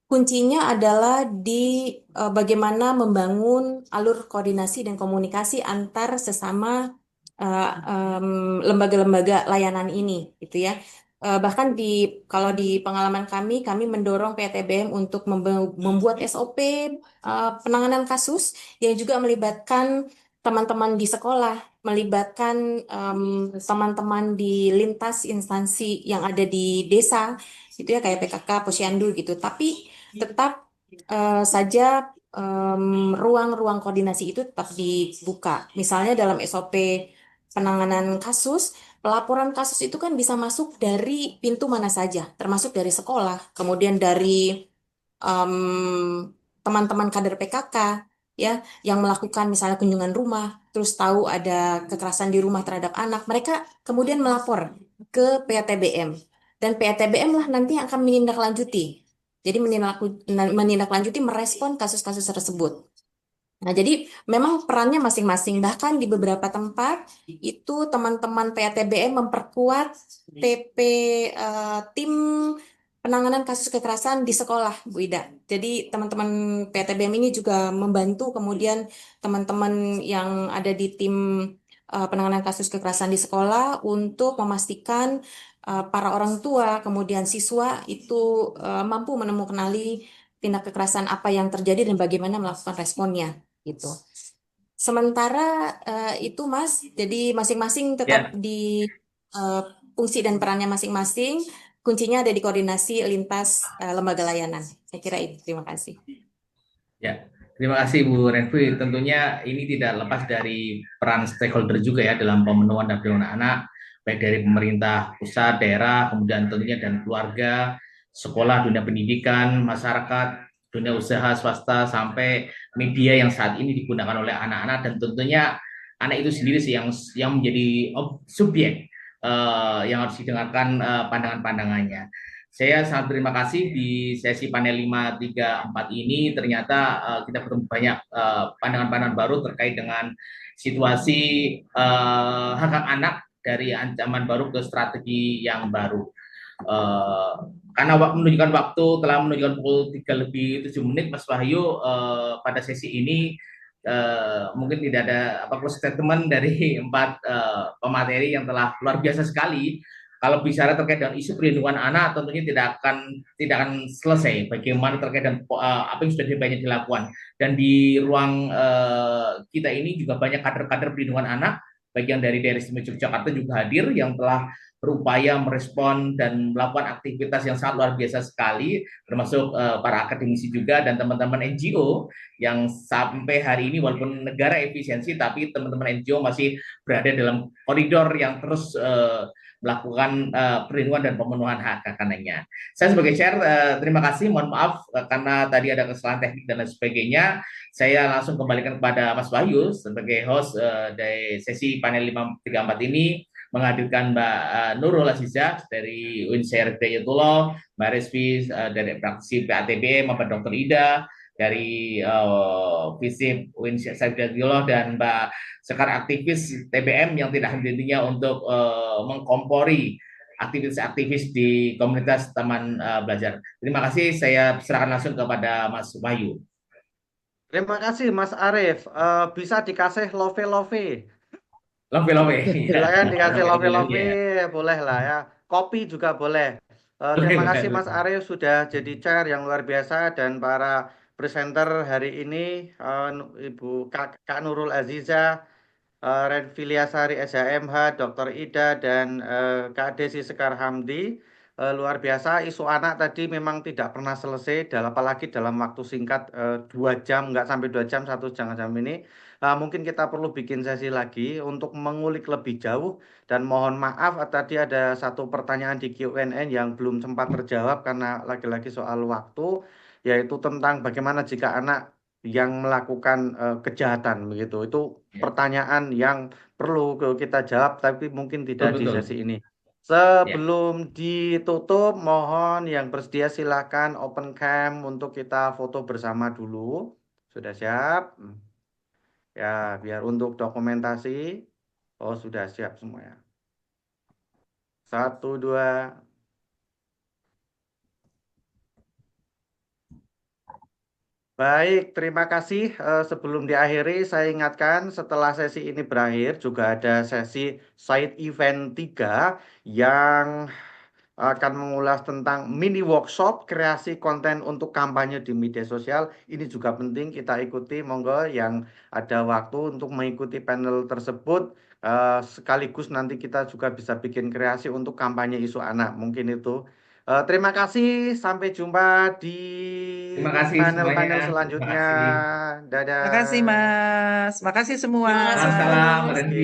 Kuncinya adalah di bagaimana membangun alur koordinasi dan komunikasi antar sesama lembaga-lembaga layanan ini, gitu ya. Bahkan kalau di pengalaman kami mendorong PTBM untuk membuat SOP penanganan kasus yang juga melibatkan teman-teman di sekolah, melibatkan teman-teman di lintas instansi yang ada di desa, itu ya kayak PKK, Posyandu gitu. Tapi tetap saja ruang-ruang koordinasi itu tetap dibuka. Misalnya dalam SOP penanganan kasus, pelaporan kasus itu kan bisa masuk dari pintu mana saja, termasuk dari sekolah, kemudian dari teman-teman kader PKK ya yang melakukan misalnya kunjungan rumah, terus tahu ada kekerasan di rumah terhadap anak, mereka kemudian melapor ke PATBM dan PATBM lah nanti yang akan menindaklanjuti. Jadi menindaklanjuti merespon kasus-kasus tersebut. Nah, jadi memang perannya masing-masing. Bahkan di beberapa tempat itu teman-teman PATBM memperkuat TP tim penanganan kasus kekerasan di sekolah, Bu Ida. Jadi teman-teman PATBM ini juga membantu kemudian teman-teman yang ada di tim penanganan kasus kekerasan di sekolah untuk memastikan para orang tua, kemudian siswa itu mampu menemukan tindak kekerasan apa yang terjadi dan bagaimana melakukan responnya gitu. Sementara itu Mas, jadi masing-masing tetap Ya, di fungsi dan perannya masing-masing. Kuncinya ada di koordinasi lintas lembaga layanan. Saya kira itu. Terima kasih. ya. Terima kasih Bu Renfri. Tentunya ini tidak lepas dari peran stakeholder juga ya dalam pemenuhan dan perlindungan anak, baik dari pemerintah pusat, daerah, kemudian tentunya dan keluarga, sekolah, dunia pendidikan, masyarakat, dunia usaha swasta, sampai media yang saat ini digunakan oleh anak-anak, dan tentunya anak itu sendiri sih yang menjadi subjek yang harus didengarkan pandangan-pandangannya. Saya sangat terima kasih di sesi panel 534 ini, ternyata kita bertemu banyak pandangan-pandangan baru terkait dengan situasi hak-hak anak dari ancaman baru ke strategi yang baru. Karena menunjukkan waktu telah menunjukkan pukul 3:07, Mas Wahyu, pada sesi ini mungkin tidak ada closing statement dari empat pemateri yang telah luar biasa sekali. Kalau bicara terkait dengan isu perlindungan anak, tentunya tidak akan selesai. Bagaimana terkait dengan apa yang sudah banyak dilakukan, dan di ruang kita ini juga banyak kader-kader perlindungan anak, baik yang dari daerah istimewa Yogyakarta juga hadir, yang telah berupaya merespon dan melakukan aktivitas yang sangat luar biasa sekali, termasuk para akademisi juga dan teman-teman NGO yang sampai hari ini walaupun negara efisiensi, tapi teman-teman NGO masih berada dalam koridor yang terus melakukan perlindungan dan pemenuhan hak anaknya. Saya sebagai chair terima kasih, mohon maaf karena tadi ada kesalahan teknik dan lain sebagainya. Saya langsung kembalikan kepada Mas Wahyu sebagai host dari sesi panel 534 ini, menghadirkan Mbak Nurul Azizah dari UNSER Hidayatullah, Mbak Resvi dari praktisi PATBM, Mbak Dr. Ida dari FISIP UNSER Hidayatullah, dan Mbak Sekar aktivis TBM yang tidak henti-hentinya untuk mengkompori aktivis-aktivis di komunitas Taman Belajar. Terima kasih, saya serahkan langsung kepada Mas Wahyu. Terima kasih Mas Arief. Bisa dikasih love-love. Love. Silakan dikasih love-love, boleh lah ya. Kopi juga boleh. Terima kasih Mas Arief sudah jadi chair yang luar biasa, dan para presenter hari ini, Ibu Kak Nurul Azizah, Renfiliasari SHMH, Dr. Ida, dan Kak Desi Sekar Hamdi. Luar biasa, isu anak tadi memang tidak pernah selesai, apalagi dalam waktu singkat 2 jam, nggak sampai 2 jam, 1,5 jam ini. Mungkin kita perlu bikin sesi lagi untuk mengulik lebih jauh, dan mohon maaf tadi ada satu pertanyaan di Q&A yang belum sempat terjawab karena lagi-lagi soal waktu, yaitu tentang bagaimana jika anak yang melakukan kejahatan begitu. Itu pertanyaan yang perlu kita jawab, tapi mungkin tidak di sesi ini. Sebelum ditutup, mohon yang bersedia silakan open cam untuk kita foto bersama dulu. Sudah siap? Ya, biar untuk dokumentasi. Oh, sudah siap semua ya. 1, 2. Baik, terima kasih. Sebelum diakhiri, saya ingatkan setelah sesi ini berakhir, juga ada sesi side event 3 yang akan mengulas tentang mini workshop kreasi konten untuk kampanye di media sosial. Ini juga penting kita ikuti, monggo yang ada waktu untuk mengikuti panel tersebut, Sekaligus nanti kita juga bisa bikin kreasi untuk kampanye isu anak. Mungkin itu. Terima kasih. Sampai jumpa di Terima kasih semuanya. panel-panel Terima selanjutnya. kasih. Dadah. Makasih Mas, makasih semua. Terima kasih, Salam, Mas. Mbak Renzi.